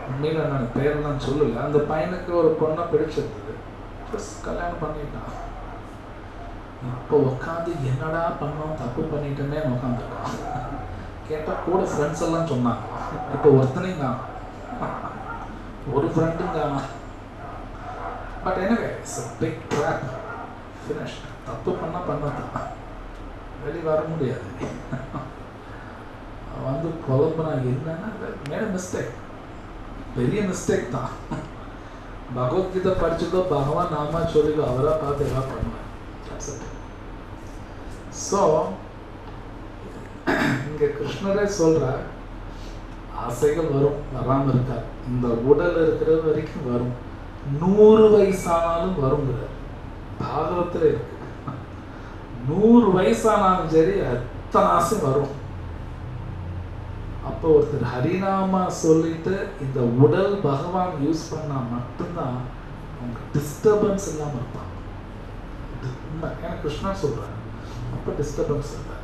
உண்மையில நான் பேரெல்லாம் சொல்லலை. அந்த பையனுக்கு ஒரு பொண்ணை பிடிச்சிருந்தது, கல்யாணம் பண்ணிட்டான். இப்போ உட்காந்து என்னடா பண்ணோம், தப்பு பண்ணிட்டோமே உட்காந்துருக்கான். கேட்டால் கூட ஃப்ரெண்ட்ஸ் எல்லாம் சொன்னாங்க, இப்போ ஒருத்தனையும் காணும், ஒரு ஃப்ரெண்டும் காணும். பட் எனவே it's a big trap. Finished. தப்பு பண்ணால் பண்ணதான், வெளியே வர முடியாது. வந்து புலம்புனா என்னன்னா, மேட மிஸ்டேக், பெரிய மிஸ்டேக் தான். பகவத்கீதை படிச்சதோ பகவான் நாமா சொல்லிதோ அவராக பார்த்து எல்லாம் பண்ணுவேன். ஸோ இங்கே கிருஷ்ணரே சொல்கிறார், ஆசைகள் வரும், வராமல் இருக்காது. இந்த உடல் இருக்கிற வரைக்கும் வரும், 100 வயசானாலும் வருங்கிறார். பாகவத்தில் இருக்கு, 100 வயசானாலும் சரி அத்தனை ஆசை வரும். அப்போ ஒருத்தர் ஹரிநாமா சொல்லிட்டு இந்த உடல் பகவான் யூஸ் பண்ணா மட்டும்தான் அவங்க டிஸ்டர்பன்ஸ் இல்லாமல் இருப்பாங்க. ஏன்னா கிருஷ்ணா சொல்றாரு, அப்போ டிஸ்டர்பன்ஸ் இல்லை.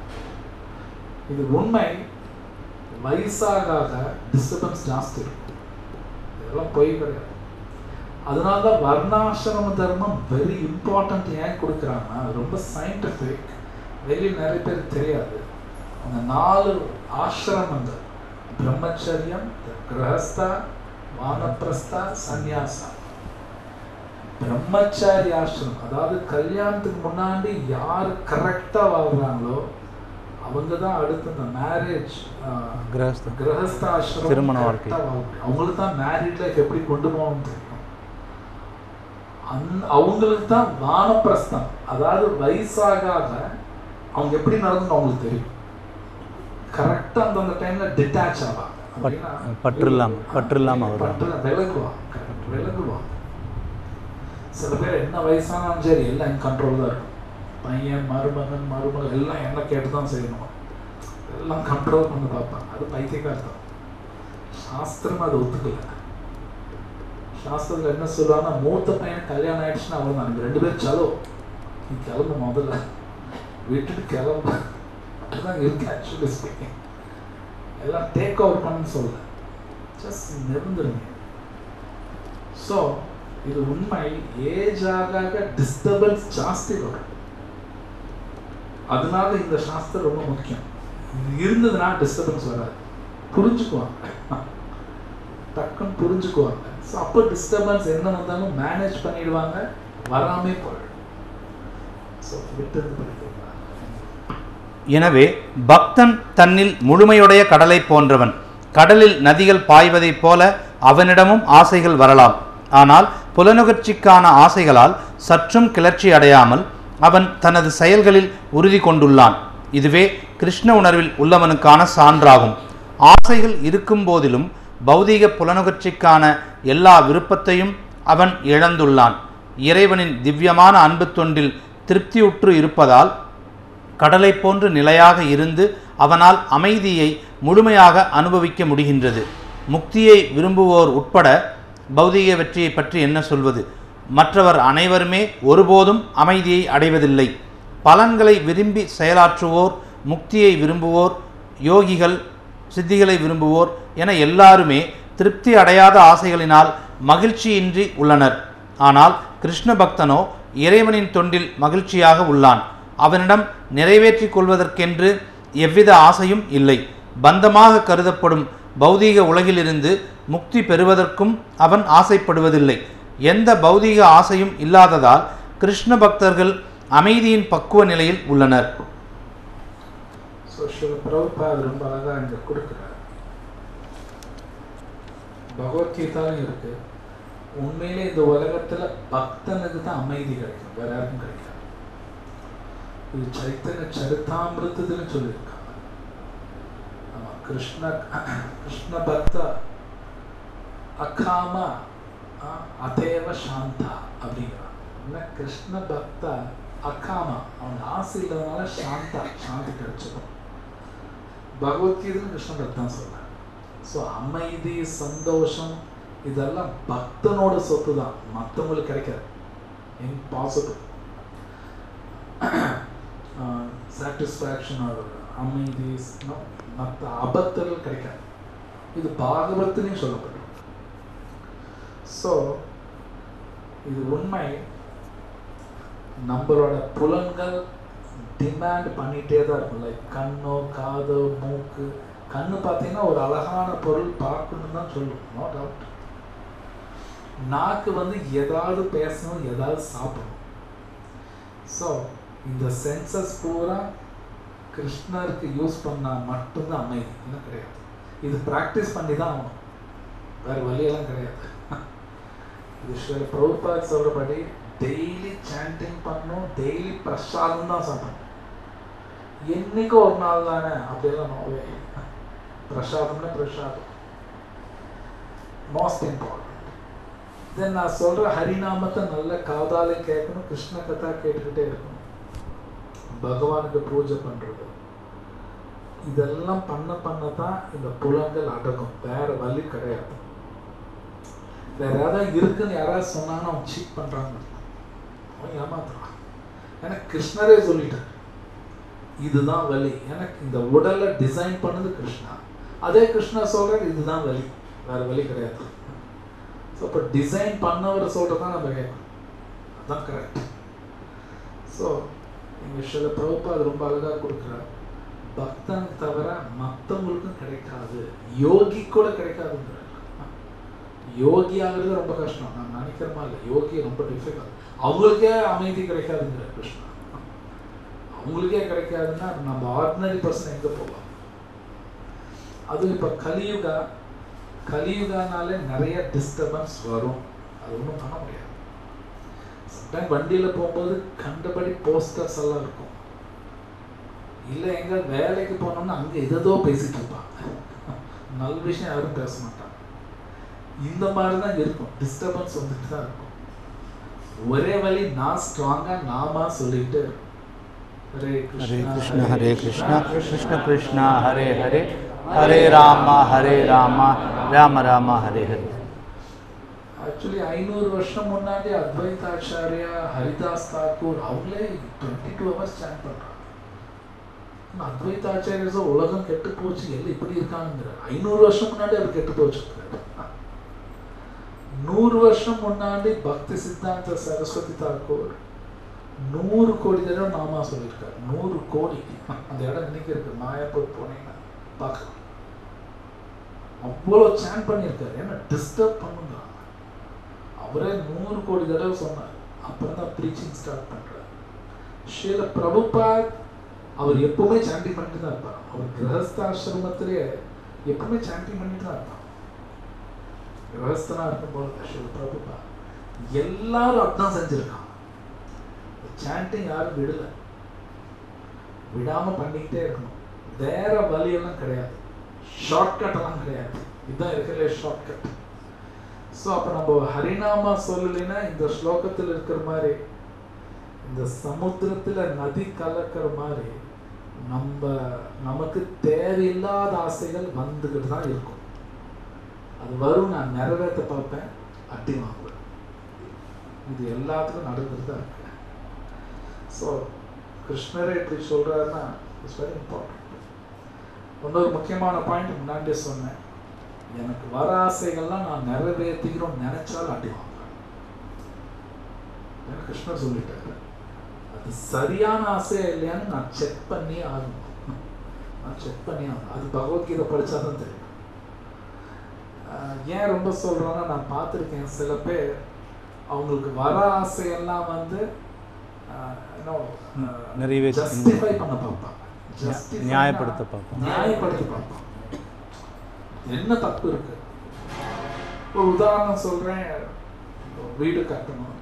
இது உண்மை. வயசாக டிஸ்டர்பன்ஸ் ஜாஸ்தி இருக்கும், இதெல்லாம் பொய் கிடையாது. அதனால தான் வர்ணாசிரம தர்மம் வெரி இம்பார்ட்டன்ட். ஏன் கொடுக்குறாங்கன்னா ரொம்ப சயின்டிஃபிக், வெளியில் நிறைய பேர் தெரியாது. அந்த 4 ஆசிரமங்கள், பிரம்மச்சரியம், கிரகஸ்தா, வானப்பிரஸ்தா, சந்நியாசம். பிரம்மச்சாரி ஆசிரமம், அதாவது கல்யாணத்துக்கு முன்னாடி யார் கரெக்டாக வாழ்கிறாங்களோ அவங்க தான் அடுத்து இந்த மேரேஜ், கிரகஸ்தா ஆசிரமம், திருமண வாழ்க்கை, அவங்களுக்கு தான் மேரேஜ் லைஃப் எப்படி கொண்டு போகணும்னு தெரியும். அவங்களுக்கு தான் வானப்பிரஸ்தம், அதாவது வயசாக அவங்க எப்படி நடந்துன்னு அவங்களுக்கு தெரியும். கரெக்டாக அந்தந்த டைமில் டிட்டாச் ஆவாங்க, பற்று இல்லாமல் விலகுவாங்க. சில பேர் என்ன வயசானாலும் சரி எல்லாம் என் கண்ட்ரோல் தான் இருக்கும். பையன், மருமகள் எல்லாம் என்ன கேட்டு தான் செய்யணும், எல்லாம் கண்ட்ரோல் பண்ணி பார்ப்பாங்க. அது பைத்தியக்காரத்தான். சாஸ்திரம் அது ஒத்துக்கல. சாஸ்திரத்தில் என்ன சொல்லுவாங்கன்னா, மூத்த பையன் கல்யாணம் ஆயிடுச்சுன்னா அவர் தான் 2 பேரும் சலோ, நீ கிளம்பு, முதல்ல விட்டுட்டு கிளம்பு. அப்படிதான் இருக்கு ஆக்சுவலி ஸ்பீக்கிங். எல்லாம் டேக் ஓவர் பண்ணு சொல்ல, ஜஸ்ட் நிறுந்துருங்க. ஸோ இது உண்மை. ஏஜ் ஆக டிஸ்டர்பன்ஸ் ஜாஸ்தி வரும். அதனால இந்த சாஸ்திரம் ரொம்ப முக்கியம். இது இருந்ததுன்னா டிஸ்டர்பன்ஸ் வராது. புரிஞ்சுக்குவாங்க, டக்குன்னு புரிஞ்சுக்குவாங்க. ஸோ அப்போ டிஸ்டர்பன்ஸ் என்ன வந்தாலும் மேனேஜ் பண்ணிடுவாங்க, வராமே போயிடும். ஸோ விட்டு படிக்கலாம். எனவே பக்தன் தன்னில் முழுமையுடைய கடலை போன்றவன். கடலில் நதிகள் பாய்வதைப் போல அவனிடமும் ஆசைகள் வரலாம். ஆனால் புலனுகர்ச்சிக்கான ஆசைகளால் சற்றும் கிளர்ச்சி அடையாமல் அவன் தனது செயல்களில் உறுதி கொண்டுள்ளான். இதுவே கிருஷ்ண உணர்வில் உள்ளவனுக்கான சான்றாகும். ஆசைகள் இருக்கும் போதிலும் பௌதீக புலனுகர்ச்சிக்கான எல்லா விருப்பத்தையும் அவன் இழந்துள்ளான். இறைவனின் திவ்யமான அன்பு தொண்டில் திருப்தியுற்று இருப்பதால் கடலை போன்று நிலையாக இருந்து அவனால் அமைதியை முழுமையாக அனுபவிக்க முடிகின்றது. முக்தியை விரும்புவோர் உட்பட பௌதீக வெற்றியை பற்றி என்ன சொல்வது? மற்றவர் அனைவருமே ஒருபோதும் அமைதியை அடைவதில்லை. பலன்களை விரும்பி செயலாற்றுவோர், முக்தியை விரும்புவோர், யோகிகள், சித்திகளை விரும்புவோர் என எல்லாருமே திருப்தி அடையாத ஆசைகளினால் மகிழ்ச்சியின்றி உள்ளனர். ஆனால் கிருஷ்ண பக்தனோ இறைவனின் தொண்டில் மகிழ்ச்சியாக உள்ளான். அவனிடம் நிறைவேற்றிக் கொள்வதற்கென்று எவ்வித ஆசையும் இல்லை. பந்தமாக கருதப்படும் பௌதீக உலகிலிருந்து முக்தி பெறுவதற்கும் அவன் ஆசைப்படுவதில்லை. எந்த பௌதீக ஆசையும் இல்லாததால் கிருஷ்ண பக்தர்கள் அமைதியின் பக்குவ நிலையில் உள்ளனர். ரொம்ப அழகா இங்க கொடுக்கிறார். பகவத்கீதாலும் இருக்கு. உண்மையிலே இந்த உலகத்துல பக்தனுக்கு தான் அமைதி கிடைக்கும், வேற யாருக்கும் கிடைக்காது. இது சைத்தன்ய சரிதாமிருத்தத்துன்னு சொல்லியிருக்காங்க. ஆமா, கிருஷ்ண பக்த அகாம அதேவ சாந்தா அப்படிங்கிறான். கிருஷ்ண பக்த அகாம, அவன் ஆசை இல்லாதனால சாந்தி கிடைச்சிடும். பகவத்கீதையிலும் கிருஷ்ண பக்தான் சொல்றான். ஸோ அமைதி, சந்தோஷம் இதெல்லாம் பக்தனோட சொத்து தான், மற்றவங்களுக்கு கிடைக்காது. இம்பாசிபிள். சாட்டிஸ்ஃபேக்ஷன், அமைதி, மற்ற அபத்தர்கள் கிடைக்காது. இது பாகவத்திலையும் சொல்லப்படும். ஸோ இது உண்மை. நம்மளோட புலன்கள் டிமாண்ட் பண்ணிகிட்டே தான் இருக்கும். லைக் கண்ணோ, காதோ, மூக்கு. கண்ணு பார்த்தீங்கன்னா ஒரு அழகான பொருள் பார்க்கணுன்னு தான் சொல்லும், நோ டவுட். நாக்கு ஏதாவது பேசணும், ஏதாவது சாப்பிடணும். ஸோ இந்த சென்சஸ் பூரா கிருஷ்ணருக்கு யூஸ் பண்ணால் மட்டும்தான் அமைதி, இன்னும் கிடையாது. இது ப்ராக்டிஸ் பண்ணி தான் ஆகணும், வேறு வழியெல்லாம் கிடையாது. இது ஸ்ரீ பிரபுபாத் சொல்கிறபடி டெய்லி சாண்டிங் பண்ணணும், டெய்லி பிரசாதம் தான் சாப்பிடணும். என்னைக்கும் ஒரு நாள் தானே அப்படியெல்லாம் நோவே. பிரசாதம்னா பிரசாதம் மோஸ்ட் இம்பார்ட்டன்ட். தென் நான் சொல்கிற ஹரிநாமத்தை நல்ல காதாலே கேட்கணும், கிருஷ்ண கதா கேட்டுக்கிட்டே இருக்கணும், பகவானுக்கு பூஜை பண்ணுறது. இதெல்லாம் பண்ண தான் இந்த புலங்கள் அடங்கும், வேற வழி கிடையாது. வேற யாராவது இருக்குன்னு யாராவது சொன்னாங்கன்னா அவன் சீட் பண்ணுறாங்க, அவன் ஏமாத்துறான். எனக்கு கிருஷ்ணரே சொல்லிட்டார் இதுதான் வழி. எனக்கு இந்த உடலை டிசைன் பண்ணது கிருஷ்ணா, அதே கிருஷ்ணா சொல்கிறார் இதுதான் வழி, வேற வழி கிடையாது. ஸோ இப்போ டிசைன் பண்ணவர் சொல்கிறதான் நம்ம கேட்கணும், அதுதான் கரெக்ட். ஸோ இந்த விஷயத்தை பிரபுபாத் ரொம்ப அழகாக கொடுக்குறார். பக்தன் தவிர மற்றவங்களுக்கும் கிடைக்காது, யோகி கூட கிடைக்காதுங்கிறார். யோகி ஆகிறது ரொம்ப கஷ்டம், நான் நினைக்கிற மாதிரி இல்லை. யோகி ரொம்ப டிஃபிகல்ட். அவங்களுக்கே அமைதி கிடைக்காதுங்கிற கிருஷ்ணா. அவங்களுக்கே கிடைக்காதுன்னா நம்ம ஆர்டினரி பர்சன் எங்கே போகலாம்? அதுவும் இப்போ கலியுகானாலே நிறைய டிஸ்டர்பன்ஸ் வரும், அது ஒன்றும் பண்ண முடியாது. சம்டைம் வண்டியில் போகும்போது கண்டபடி போஸ்டர்ஸ் எல்லாம் இருக்கும், இல்லை எங்கே வேலைக்கு போனோம்னா அங்கே எதோ பேசிட்டு இருப்பாங்க, நல்ல விஷயம் யாரும் பேச மாட்டாங்க. இந்த மாதிரி தான் இருக்கும், டிஸ்டர்பன்ஸ் வந்துட்டு தான் இருக்கும். ஒரே வழி நான் ஸ்ட்ராங்காக நாமா சொல்லிட்டு ஹரே கிருஷ்ணா ஹரே கிருஷ்ணா கிருஷ்ண கிருஷ்ணா ஹரே ஹரே ஹரே ராமா ராம ராம ஹரே ஹரே. ஆக்சுவலி 500 வருஷம் முன்னாடி அத்வைதாச்சாரியா, ஹரிதாஸ் தாக்கூர் அவங்களே 22 hours ஸ்டாண்ட் பண்ணுறாங்க. அத்வைதாச்சாரியர் உலகம் கெட்டு போச்சு, எல்லாம் இப்படி இருக்காங்கிற 500 வருஷம் முன்னாடி அவர் கெட்டு போச்சுருக்காரு. 100 வருஷம் முன்னாடி பக்தி சித்தாந்த சரஸ்வதி தாக்கூர் 100 கோடி தடவை நாமா சொல்லியிருக்காரு. 100 கோடி. அந்த இடம் இன்னைக்கு இருக்கு, மாயாப்பூர் போனீங்கன்னா பார்க்கலாம். அவ்வளோ சேன் பண்ணியிருக்காரு. ஏன்னா டிஸ்டர்ப் பண்ணுங்க. அவரே 100 கோடி தடவை சொன்னார். அப்புறம் தான் ப்ரீச்சிங் ஸ்டார்ட் பண்றாரு. ஸ்ரீல பிரபுபாத் அவர் எப்பவுமே சாண்டிங் பண்ணிட்டு தான் இருப்பார். அவர் கிரகஸ்தாசிரமத்திலே எப்பவுமே சாண்டிங் பண்ணிட்டு தான் இருப்பார். கிரகஸ்தனா இருக்கும்போது ஸ்ரீல பிரபுபாத் எல்லாரும் அதான் செஞ்சிருக்காங்க. சாண்டிங் யாரும் விடல, விடாம பண்ணிக்கிட்டே இருக்கணும். வேற வழியெல்லாம் கிடையாது, ஷார்ட்கட் எல்லாம் கிடையாது. இதுதான் இருக்கிற ஷார்ட்கட். ஸோ அப்போ நம்ம ஹரிநாமா சொல்லலைன்னா இந்த ஸ்லோகத்தில் இருக்கிற மாதிரி இந்த சமுத்திரத்தில் நதி கலக்கிற மாதிரி நமக்கு தேவையில்லாத ஆசைகள் வந்துக்கிட்டு தான் இருக்கும். அது வரும், நான் நிறைவேற்ற பார்ப்பேன், அட்டி வாங்குவேன். இது எல்லாத்துக்கும் நடந்துட்டு தான் இருக்கு. ஸோ கிருஷ்ணரை எப்படி சொல்கிறாருன்னா இட்ஸ் வெரி இம்பார்ட்டன்ட். இன்னொரு முக்கியமான பாயிண்ட் முன்னாடியே சொன்னேன். எனக்கு வர ஆசைகள்லாம் நான் நிறைவேற்றிக்கிறோம் நினைச்சாலும் அடி வாங்குறேன். கிருஷ்ணர் சொல்லிட்டாரு, அது சரியான ஆசையா இல்லையான்னு நான் செக் பண்ணி ஆகணும். நான் செக் பண்ணி ஆகணும். அது பகவத்கீதை படித்தாதான் தெரியும். ஏன் ரொம்ப சொல்கிறேன்னா, நான் பார்த்துருக்கேன் சில பேர் அவங்களுக்கு வர ஆசையெல்லாம் வந்து ஜஸ்டிஃபை பண்ண பார்ப்பாங்க, நியாயப்படுத்த பார்ப்பாங்க. என்ன தப்பு இருக்கு? ஒரு உதாரணம் சொல்றேன். வீடு கட்டணும்,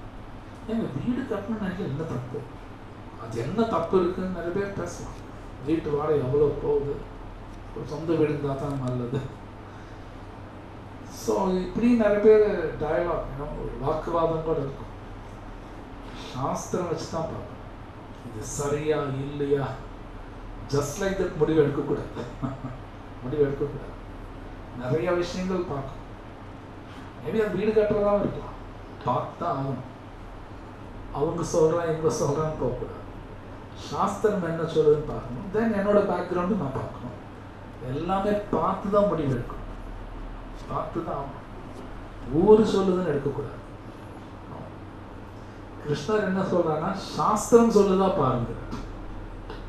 ஏங்க வீடு கட்டணும்னு நினைக்க என்ன தப்பு? அது என்ன தப்பு இருக்குன்னு நிறைய பேர் பேசலாம். வீட்டு வாடகை எவ்வளோ போகுது, ஒரு சொந்த வீடு இருந்தால் தான் நல்லது. ஸோ இப்படி நிறைய பேர் டயலாக், ஒரு வாக்குவாதம் கூட இருக்கும். சாஸ்திரம் வச்சு தான் பார்க்கணும், இது சரியா இல்லையா. ஜஸ்ட் லைக் தட் முடிவு எடுக்கக்கூடாது. முடிவு எடுக்கக்கூடாது. நிறைய விஷயங்கள் பார்க்கணும். மேபி அது வீடு கட்டுறதாவும் இருக்கலாம், பார்த்து தான் ஆகணும். அவங்க சொல்கிறான் இவங்க சொல்கிறான்னு போகக்கூடாது. சாஸ்திரம் என்ன சொல்லுதுன்னு பார்க்கணும். தென் என்னோட பேக்ரவுண்டு நான் பார்க்கணும். எல்லாமே பார்த்து தான் முடிவு எடுக்கணும். பார்த்து தான் ஆகணும். ஊர் சொல்லுதுன்னு எடுக்கக்கூடாது. கிருஷ்ணர் என்ன சொல்றாருன்னா, சாஸ்திரம் சொல்லுதா பாருங்க.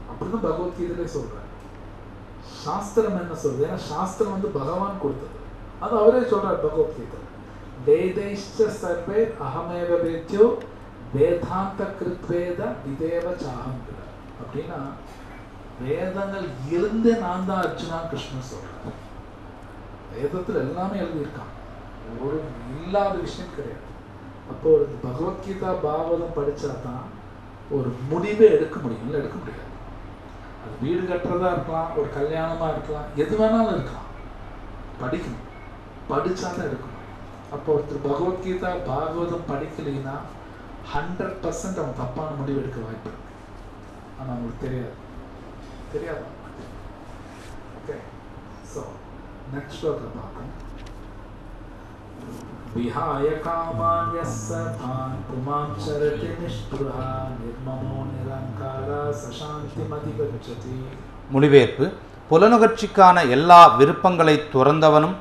அப்படிதான் பகவத்கீதையிலே சொல்றாரு. சாஸ்திரம் என்ன சொல்றது? ஏன்னா சாஸ்திரம் வந்து பகவான் கொடுத்தது. அது அவரே சொல்றார் பகவத்கீதை. வேதைஷ்ட சர்வே அகமேவ வேத்யோ வேதாந்த கிருத்வேத விதேவ சாஹங்கிறார். அப்படின்னா வேதங்கள் இருந்தே நான் தான் அர்ஜுனா கிருஷ்ணன் சொல்றாரு. வேதத்தில் எல்லாமே எழுதியிருக்காங்க, ஒரு இல்லாத விஷயம் கிடையாது. அப்போ ஒரு பகவத்கீதா பாகவதம் படித்தா தான் ஒரு முடிவே எடுக்க முடியும், இல்லை எடுக்க முடியாது. அது வீடு கட்டுறதா இருக்கலாம், ஒரு கல்யாணமாக இருக்கலாம், எது வேணாலும் இருக்கலாம். படிக்கணும், படித்தா தான் எடுக்க முடியும். அப்போ ஒருத்தர் பகவத்கீதா பாகவதம் படிக்கலைன்னா 100% அவன் தப்பான முடிவு எடுக்க வாய்ப்பு இருக்கு. ஆனால் அவங்களுக்கு தெரியாது. ஓகே, ஸோ நெக்ஸ்ட் ஸ்லோகம் பார்ப்போம். விஹாய காமான்யஸ்ஸதான் புமாம் சரதி நிஷ்புரா நிர்மமோ நிரங்காரா சசாந்திமதிகச்சதி. மொழிபெயர்ப்பு: புலனுகர்ச்சிக்கான எல்லா விருப்பங்களை துறந்தவனும்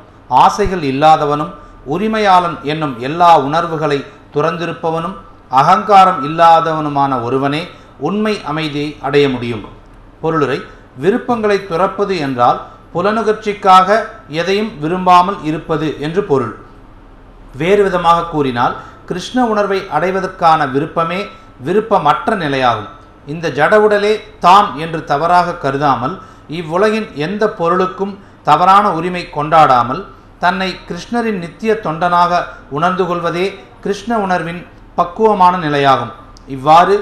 ஆசைகள் இல்லாதவனும் உரிமையாளன் என்னும் எல்லா உணர்வுகளை துறந்திருப்பவனும் அகங்காரம் இல்லாதவனுமான ஒருவனே உண்மை அமைதியை அடைய முடியும். பொருளுரை: விருப்பங்களை துறப்பது என்றால் புலனுகர்ச்சிக்காக எதையும் விரும்பாமல் இருப்பது என்று பொருள். வேறு விதமாக கூறினால், கிருஷ்ண உணர்வை அடைவதற்கான விருப்பமே விருப்பமற்ற நிலையாகும். இந்த ஜட உடலே தான் என்று தவறாக கருதாமல், இவ்வுலகின் எந்த பொருளுக்கும் தவறான உரிமை கொண்டாடாமல், தன்னை கிருஷ்ணரின் நித்திய தொண்டனாக உணர்ந்து கொள்வதே கிருஷ்ண உணர்வின் பக்குவமான நிலையாகும். இவ்வாறு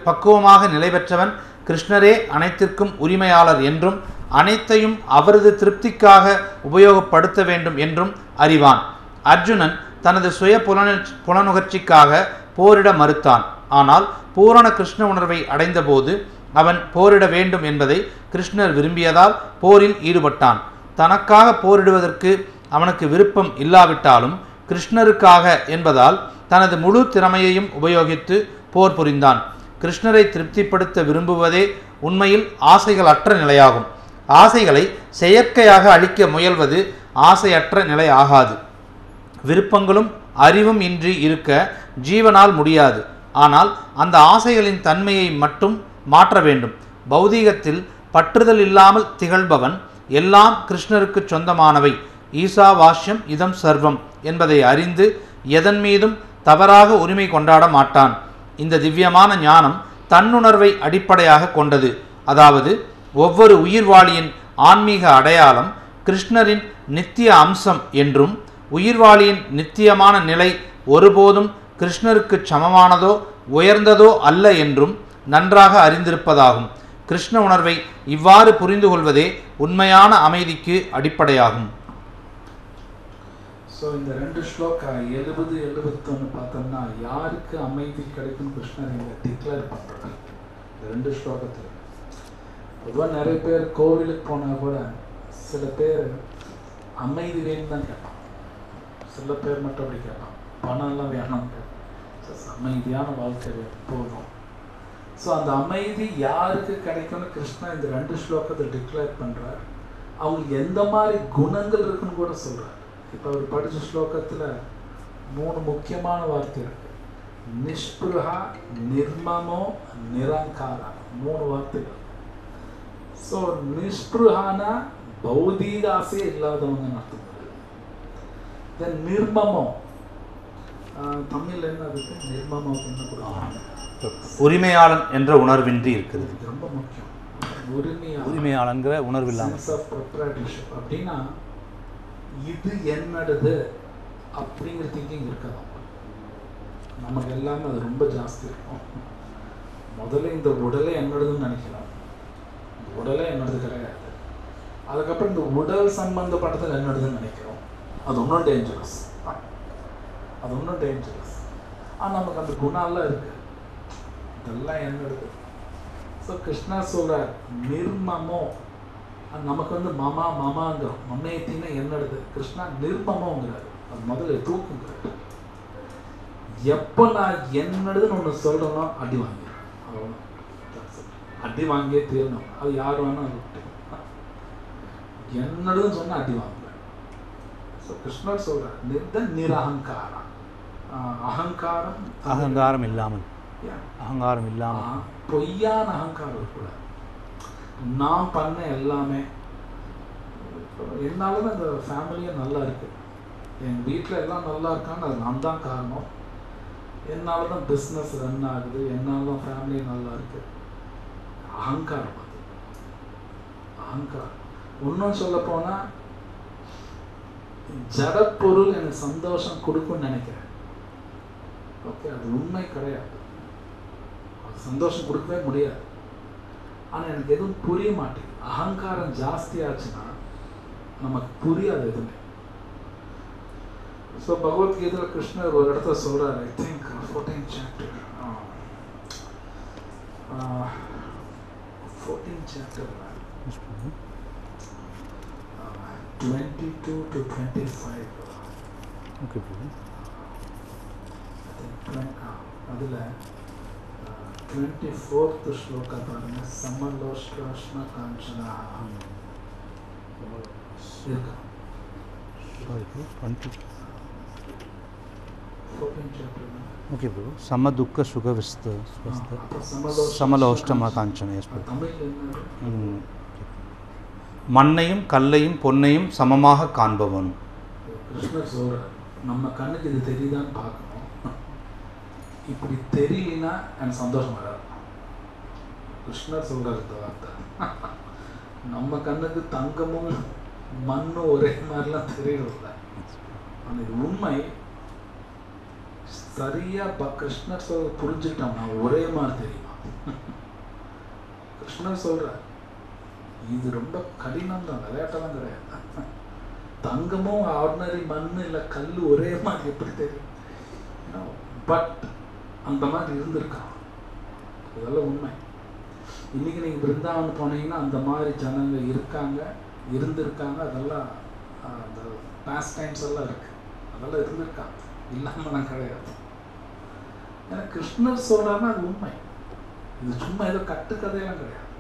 பக்குவமாக நிலை பெற்றவன் கிருஷ்ணரே அனைத்திற்கும் உரிமையாளர் என்றும் அனைத்தையும் அவரது திருப்திக்காக உபயோகப்படுத்த வேண்டும் என்றும் அறிவான். அர்ஜுனன் தனது சுய புலனுகர்ச்சிக்காக போரிட மறுத்தான். ஆனால் பூரண கிருஷ்ண உணர்வை அடைந்தபோது அவன் போரிட வேண்டும் என்பதை கிருஷ்ணர் விரும்பியதால் போரில் ஈடுபட்டான். தனக்காக போரிடுவதற்கு அவனுக்கு விருப்பம் இல்லாவிட்டாலும் கிருஷ்ணருக்காக என்பதால் தனது முழு திறமையையும் உபயோகித்து போர் புரிந்தான். கிருஷ்ணரை திருப்திப்படுத்த விரும்புவதே உண்மையில் ஆசைகள் அற்ற நிலையாகும். ஆசைகளை செயற்கையாக அழிக்க முயல்வது ஆசையற்ற நிலை ஆகாது. விருப்பங்களும் அறிவும் இன்றி இருக்க ஜீவனால் முடியாது. ஆனால் அந்த ஆசைகளின் தன்மையை மட்டும் மாற்ற வேண்டும். பௌதீகத்தில் பற்றுதல் இல்லாமல் திகழ்பவன் எல்லாம் கிருஷ்ணருக்கு சொந்தமானவை, ஈசாவாஸ்யம் இதம் சர்வம் என்பதை அறிந்து எதன் மீதும் தவறாக உரிமை கொண்டாட மாட்டான். இந்த திவ்யமான ஞானம் தன்னுணர்வை அடிப்படையாக கொண்டது. அதாவது ஒவ்வொரு உயிர்வாளியின் ஆன்மீக அடையாளம் கிருஷ்ணரின் நித்திய அம்சம் என்றும், உயிர்வாளியின் நித்தியமான நிலை ஒருபோதும் கிருஷ்ணருக்கு சமமானதோ உயர்ந்ததோ அல்ல என்றும் நன்றாக அறிந்திருப்பதாகும். கிருஷ்ண உணர்வை இவ்வாறு புரிந்து கொள்வதே உண்மையான அமைதிக்கு அடிப்படையாகும். ஸோ இந்த 2 ஸ்லோகா 70, 71 பார்த்தோம்னா யாருக்கு அமைதி கிடைக்கும் கிருஷ்ணர் இங்கே டிக்ளேர் பண்ணுறாரு. இந்த 2 ஸ்லோகத்தில் பொதுவாக நிறைய பேர் கோவிலுக்கு போனால் கூட சில பேர் அமைதி வேணும் தான் கேட்பான். சில பேர் மட்டும் அப்படி கேட்பான், பணம்லாம் வேணும், அமைதியான வாழ்க்கை போதும். ஸோ அந்த அமைதி யாருக்கு கிடைக்கும்னு கிருஷ்ணா இந்த 2 ஸ்லோகத்தை டிக்ளேர் பண்ணுறார். அவங்களுக்கு எந்த மாதிரி குணங்கள் இருக்குன்னு கூட சொல்கிறார். இப்போ அவர் படித்த ஸ்லோகத்தில் 3 முக்கியமான வார்த்தை இருக்கு. நிஷ்பிருஹா, நிர்மமோ, நிரங்காரா, 3 வார்த்தைகள். ஸோ நிஷ்பிருஹானா பௌதீக ஆசையே இல்லாதவங்கன்னு அர்த்தம். தென் நிர்மமம், தமிழ் என்ன அதுக்கு நிர்மமம் என்ன கொடுப்பாங்க, உரிமையாளன் என்ற உணர்வின்றி இருக்கிறது. இது ரொம்ப முக்கியம். உரிமையாளன்கிற உணர்வில்லாமல் அப்படின்னா இது என்னடுது அப்படிங்கிற திங்கிங் இருக்காது. நமக்கு எல்லாமே அது ரொம்ப ஜாஸ்தி இருக்கும். முதல்ல இந்த உடலே என்னடுதுன்னு நினைக்கலாம். இந்த உடலே என்னடுது கிடையாது. அதுக்கப்புறம் இந்த உடல் சம்பந்தப்பட்டதில் என்னடுதுன்னு நினைக்கிறோம். அது இன்னும் டேஞ்சரஸ். அது இன்னும் டேஞ்சரஸ். ஆனால் நமக்கு அந்த குணம்லாம் இருக்கு. இதெல்லாம் என்னடுது. ஸோ கிருஷ்ணா சொல்ற நிர்மமோ, நமக்கு வந்து மமா மமாங்கிறோம். மம்மேத்தின்னா என்னடுது. கிருஷ்ணா நிர்மமோங்கிறாரு. அது முதல்ல தூக்குங்கிறாரு. எப்போ நான் என்னடுதுன்னு ஒன்று சொல்கிறேனோ அடி வாங்கிடுறேன். அவ்வளோ அடி வாங்கியே தீரணும். அது யார் வேணும் அது விட்டு என்னடுன்னு சொன்னால் அடி வாங்குறேன். ஸோ கிருஷ்ணர் சொல்கிறார் நிரகங்காரம். அகங்காரம் அகங்காரம் இல்லாமல் அகங்காரம் இல்லாமல் பொய்யான அகங்காரம் இருக்கக்கூடாது. நான் பண்ண எல்லாமே என்னால தான் இந்த ஃபேமிலியும் நல்லா இருக்கு, என் வீட்டில் எல்லாம் நல்லா இருக்கான்னு அது நான் தான் காரணம். என்னால் தான் பிஸ்னஸ் ரன் ஆகுது, என்னால் தான் ஃபேமிலி நல்லா இருக்கு. அகங்காரம். அது அகங்காரம். இன்னும் சொல்ல போனால் ஜடப்பொருள் எனக்கு சந்தோஷம் கொடுக்கும்னு நினைக்கிறேன். ஓகே, அது உண்மை கிடையாது. அது சந்தோஷம் கொடுக்கவே முடியாது. ஆனால் எனக்கு எதுவும் புரிய மாட்டேங்குது. அகங்காரம் ஜாஸ்தி ஆச்சுன்னா நமக்கு புரியாது எதுவுமே. ஸோ பகவத்கீதையில் கிருஷ்ணர் ஒரு இடத்துல சொல்கிறார், I think 14th chapter 22 to 25. Okay, அதில் 24th ஸ்லோகா பாருங்க. சமலோஷ்ண காஞ்சனா இருக்கு. 14th chapter. Okay bro. சம துக்க சுக விஸ்த சமலோஷ்டம காஞ்சன. Yes bro. தமிழ் என்ன? மண்ணையும் கல்லையும் பொன்னையும் சமமாக காண்பவன். கிருஷ்ணர் சொல்கிறார், நம்ம கண்ணுக்கு இது தெரியுதான்னு பார்க்கணும். இப்படி தெரியலனா எனக்கு சந்தோஷம் வராது. கிருஷ்ணர் சொல்கிறார் இந்த வார்த்தை. நம்ம கண்ணுக்கு தங்கமும் மண்ணும் ஒரே மாதிரிலாம் தெரியறதில்ல. ஆனால் இது உண்மை. சரியாக கிருஷ்ணர் சொல்ல புரிஞ்சுக்கிட்டோம்னா ஒரே மாதிரி தெரியுமா? கிருஷ்ணர் சொல்கிறார், இது ரொம்ப கடினம் தான், விளையாட்டெல்லாம் கிடையாது. தங்கமும் ஆர்டினரி மண் இல்லை கல் ஒரே மாதிரி எப்படி தெரியும்? பட் அந்த மாதிரி இருந்திருக்கான். இதெல்லாம் உண்மை. இன்றைக்கி நீங்கள் பிருந்தாவன் போனீங்கன்னா அந்த மாதிரி ஜனங்க இருக்காங்க, இருந்திருக்காங்க. அதெல்லாம் அந்த பாஸ்ட் டைம்ஸ் எல்லாம் இருக்குது. அதெல்லாம் இருந்திருக்காங்க, இல்லாமலாம் கிடையாது. ஏன்னா கிருஷ்ணர் சொல்கிறாருன்னா அது உண்மை. இது சும்மா ஏதோ கட்டுக்கதையெல்லாம் கிடையாது,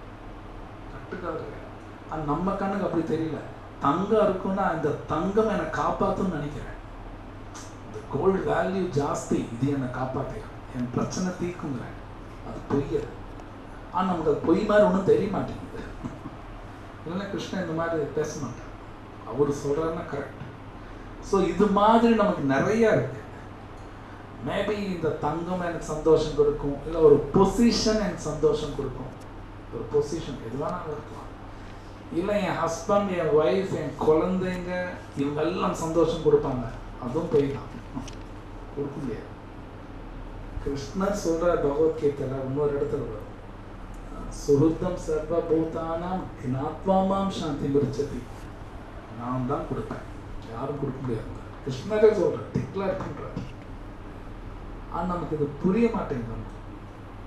கட்டுக்கதை கிடையாது. அது நம்ம கண்ணுக்கு அப்படி தெரியல. தங்கம் இருக்குன்னா இந்த தங்கம் என்னை காப்பாற்றுன்னு நினைக்கிறேன். இந்த கோல்டு வேல்யூ ஜாஸ்தி, இது என்னை காப்பாற்றிடும், என் பிரச்சனை தீர்க்குங்கிறேன். அது பொய். ஆனால் நமக்கு அது பொய் மாதிரி ஒன்றும் தெரிய மாட்டேங்குது. இல்லைன்னா கிருஷ்ணன் இந்த மாதிரி பேச மாட்டார், அவர் சொல்கிறாருன்னா கரெக்ட். ஸோ இது மாதிரி நமக்கு நிறையா இருக்குது. மேபி இந்த தங்கம் எனக்கு சந்தோஷம் கொடுக்கும், இல்லை ஒரு பொசிஷன் எனக்கு சந்தோஷம் கொடுக்கும். ஒரு பொசிஷன் எது வேணாலும் இருக்கலாம். இல்லை என் ஹஸ்பண்ட், என் ஒய்ஃப், என் குழந்தைங்க இவங்கெல்லாம் சந்தோஷம் கொடுப்பாங்க, அதுவும் போய் தான் கொடுக்க முடியாது. கிருஷ்ணர் சொல்கிற பகவத்கீதையில் இன்னொரு இடத்துல வரும், சுருத்தம் சர்வ பூதானாம் ஞாத்வாமாம் சாந்தி விருச்சதி. நான் தான் கொடுப்பேன், யாரும் கொடுக்க முடியாது. கிருஷ்ணரே சொல்கிறார், டிக்ளேர் பண்ணுறார். ஆனால் நமக்கு இது புரிய மாட்டேங்குது,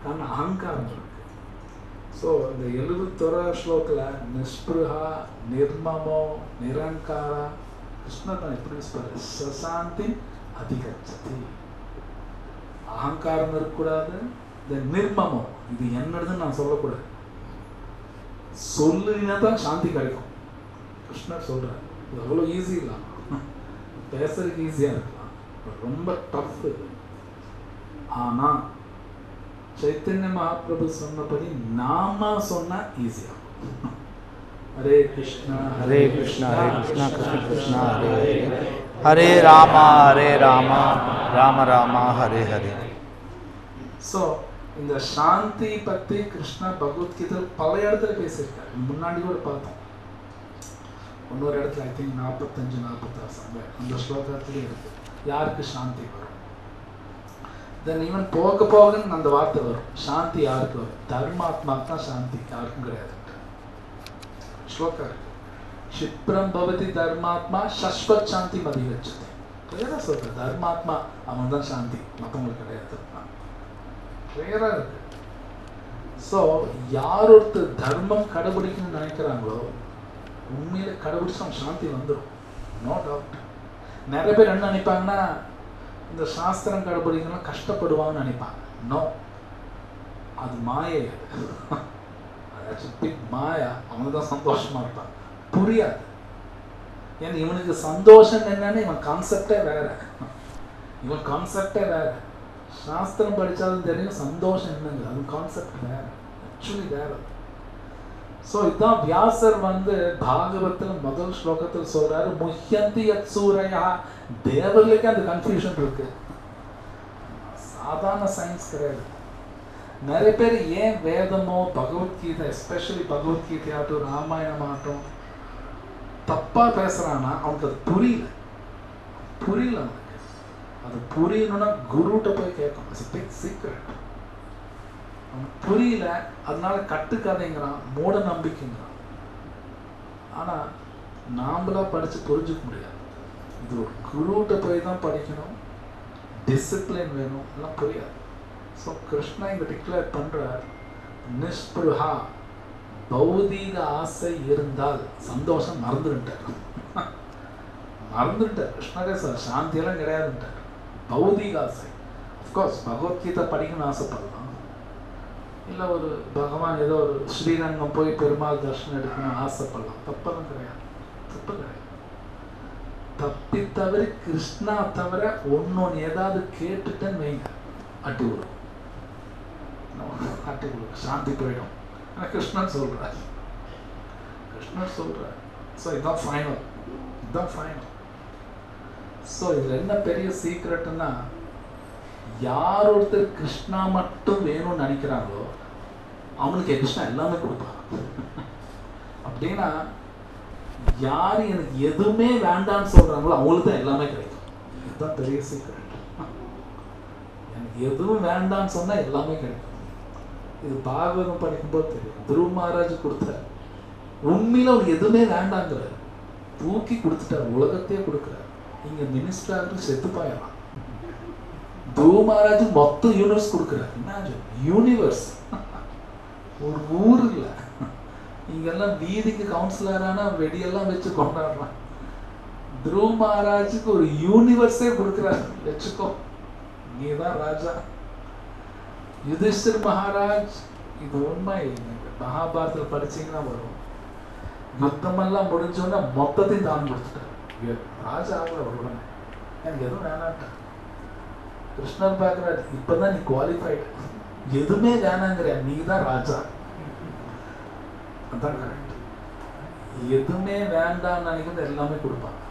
காரணம் அகங்காரம் இருக்கு. ஸோ இந்த 71 ஸ்லோகத்தில் நிஸ்பிருஹா, நிர்மமோ, நிரங்காரா, கிருஷ்ணர் தான் எப்படி சொல்கிறார், சசாந்தி அதிகச்சதி. அகங்காரம் இருக்கக்கூடாது. இந்த நிர்மமம், இது என்னதுன்னு நான் சொல்லக்கூடாது, சொல்லுனா தான் சாந்தி கிடைக்கும். கிருஷ்ணர் சொல்கிறார், இது அவ்வளோ ஈஸி இல்லை, பேசுறதுக்கு ஈஸியாக இருக்கலாம், ரொம்ப டஃப் இது. ஆனால் சைத்தன்ய மகாபிரபு சொன்னபடி நாம சொன்னா ஈஸியா. ஹரே கிருஷ்ணா ஹரே கிருஷ்ணா ஹரே கிருஷ்ணா கிருஷ்ண கிருஷ்ணா ஹரே ஹரே, ஹரே ராமா ராம ராமா ஹரே ஹரே. ஸோ இந்த சாந்தி பற்றி கிருஷ்ணா பகவத்கீதை பல இடத்துல பேசியிருக்காரு. முன்னாடி கூட பார்த்தோம், இன்னொரு இடத்துல ஐ திங்க் 45-46 அந்த ஸ்லோகத்திலே இருக்கு, யாருக்கு சாந்தி வரும். தென் ஈவன் போக போகன்னு அந்த வார்த்தை வரும், சாந்தி யாருக்கு வரும், தர்மாத்மாக்கு தான் சாந்தி, யாருக்கும் கிடையாது. ஸ்லோகா இருக்கு, க்ஷிப்ரம் பவதி தர்மாத்மா சஸ்வத் சாந்தி மதிகச்சதி. கிளியராக சொல்ற, தர்மாத்மா அவன் தான் சாந்தி, மற்றவங்களுக்கு கிடையாது. கிளியராக இருக்கு. ஸோ யார் ஒருத்தர் தர்மம் கடைபிடிக்கணும்னு நினைக்கிறாங்களோ உண்மையில கடைபிடிச்சு அவன் சாந்தி வந்துடும், நோ டவுட். நிறைய பேர் என்ன நினைப்பாங்கன்னா, இந்த சாஸ்திரம் கடைபிடிக்கணும் கஷ்டப்படுவாங்கன்னு நினைப்பாங்க. நோ, அது மாயை, அது மாயா. அவங்க தான் சந்தோஷமா இருப்பாங்க, புரியாது. ஏன்னா இவனுக்கு சந்தோஷம் என்னன்னு இவன் கான்செப்டே வேற, இவன் கான்செப்டே வேற. சாஸ்திரம் படித்தாலும் தெரியும் சந்தோஷம் என்னங்க, அது கான்செப்ட் வேற, ஆக்சுவலி வேற. ஸோ இதுதான் வியாசர் பாகவத்தில் முதல் ஸ்லோகத்தில் சொல்றாரு, முஹ்யந்தி யத் சூரையா. தேவர்களுக்கு அந்த கன்ஃபியூஷன் இருக்கு, சாதாரண சயின்ஸ் கிடையாது. நிறைய பேர் ஏன் வேதமோ பகவத்கீதை, எஸ்பெஷலி பகவத்கீதையாகட்டும் ராமாயணமாகட்டும் தப்பா பேசுறான்னா அவனுக்கு அது புரியல. அது புரியணும்னா குருட்ட போய் கேட்கணும், இட்ஸ் பிக் சீக்ரெட். அவனுக்கு புரியல, அதனால கட்டுக்கதைங்கிறான், மூட நம்பிக்கைங்கிறான். ஆனால் நாமளா படித்து புரிஞ்சுக்க முடியாது. இது ஒரு குருட்ட போய் தான் படிக்கணும், டிசிப்ளின் வேணும், எல்லாம் புரியாது. ஸோ கிருஷ்ணா இங்கே டிக்ளேர் பண்ணுறார், நிஸ்பிருஹா, பௌதீக ஆசை இருந்தால் சந்தோஷம் மறந்துட்டார். கிருஷ்ணரே சார் சாந்தியெல்லாம் கிடையாதுட்டார். பௌதீக ஆசை, அஃப்கோர்ஸ் பகவத்கீதை படிக்கணும்னு ஆசைப்படலாம், இல்லை ஒரு பகவான் ஏதோ ஒரு ஸ்ரீரங்கம் போய் பெருமாள் தர்ஷனம் எடுக்கணும்னு ஆசைப்படலாம், தப்பெல்லாம் கிடையாது, தப்பு கிடையாது. தப்பி தவிர கிருஷ்ணா தவிர ஒன்று ஏதாவது கேட்டுட்டேன்னு வைங்க, அட்டி விடும், சாந்தி போயிடும். ஆனால் கிருஷ்ணன் சொல்கிறார். ஸோ இதுதான் ஃபைனல். ஸோ இதில் என்ன பெரிய சீக்ரெட்னா, யார் ஒருத்தர் கிருஷ்ணா மட்டும் வேணும்னு நினைக்கிறாங்களோ அவனுக்கு கிருஷ்ணா எல்லாமே கொடுப்பாங்க. அப்படின்னா யார் எனக்கு எதுவுமே வேண்டாம்னு சொல்றாங்களோ அவங்களுக்கு தான் எல்லாமே கிடைக்கும். இதுதான் பெரிய சீக்ரெட். எனக்கு எதுவும் வேண்டாம்னு சொன்னா எல்லாமே கிடைக்கும். இது பாகவதம் படிக்கும்போது தெரியும். துருவ மகாராஜ் கொடுத்தார், உண்மையில அவனுக்கு எதுவுமே வேண்டாங்கிறார், தூக்கி கொடுத்துட்டார், உலகத்தையே கொடுக்குறார். இங்க மினிஸ்டர் செத்து போயிடலாம். துருவ மகாராஜ் மொத்த யூனிவர்ஸ் கொடுக்குறார். இமேஜின், யூனிவர்ஸ், ஒரு ஊர் இல்லை. இங்கெல்லாம் வீதிக்கு கவுன்சிலரான வெடியெல்லாம் வச்சு கொண்டாடுறான். துருவ மகாராஜுக்கு ஒரு யூனிவர்ஸே கொடுக்குறாரு, வச்சுக்கோ, நீதான் ராஜா. யுதிஷ்டிர் மகாராஜ் இது உண்மை. மகாபாரதத்தில் படிச்சீங்கன்னா வரும். யுத்தமெல்லாம் முடிஞ்சோன்னா மொத்தத்தையும் தான் கொடுத்துட்டாரு. ராஜா ஆகல ஒரு உடனே, எனக்கு எதுவும் வேணான்ட்டார். கிருஷ்ணர் பார்க்குறாரு, இப்பதான் நீ குவாலிஃபைடு, எதுவுமே வேணாங்கிற, நீ தான் ராஜா. அதான் கரெக்ட். எதுவுமே வேண்டாம்னு நினைக்கிறது எல்லாமே கொடுப்பாங்க.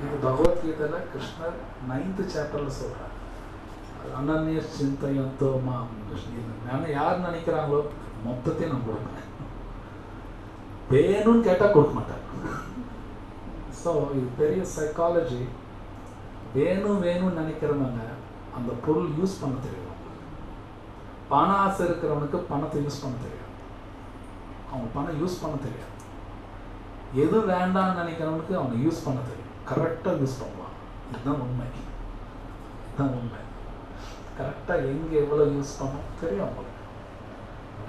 இது பகவத்கீதையில கிருஷ்ணர் 9th சாப்டர்ல சொல்றார். அனன்ய சிந்தையந்தோ மாம் கிருஷ்ணன். யார் நினைக்கிறாங்களோ மொத்தத்தையும் நான் கொடுப்பேன். வேணும்னு கேட்டா கொடுக்க மாட்டேன். ஸோ இது பெரிய சைக்காலஜி. வேணும்னு நினைக்கிறவங்க அந்த பொருள் யூஸ் பண்ண தெரியும். பண ஆசை இருக்கிறவனுக்கு பணத்தை யூஸ் பண்ண தெரியும். அவங்க பணம் யூஸ் பண்ண தெரியாது. எது வேண்டாம்னு நினைக்கிறவனுக்கு அவனை யூஸ் பண்ண தெரியும். கரெக்டாக யூஸ் பண்ணுவான். இதுதான் உண்மை. இதுதான் உண்மை. கரெக்டாக எங்கே எவ்வளோ யூஸ் பண்ணணும் தெரியும் அவங்களுக்கு.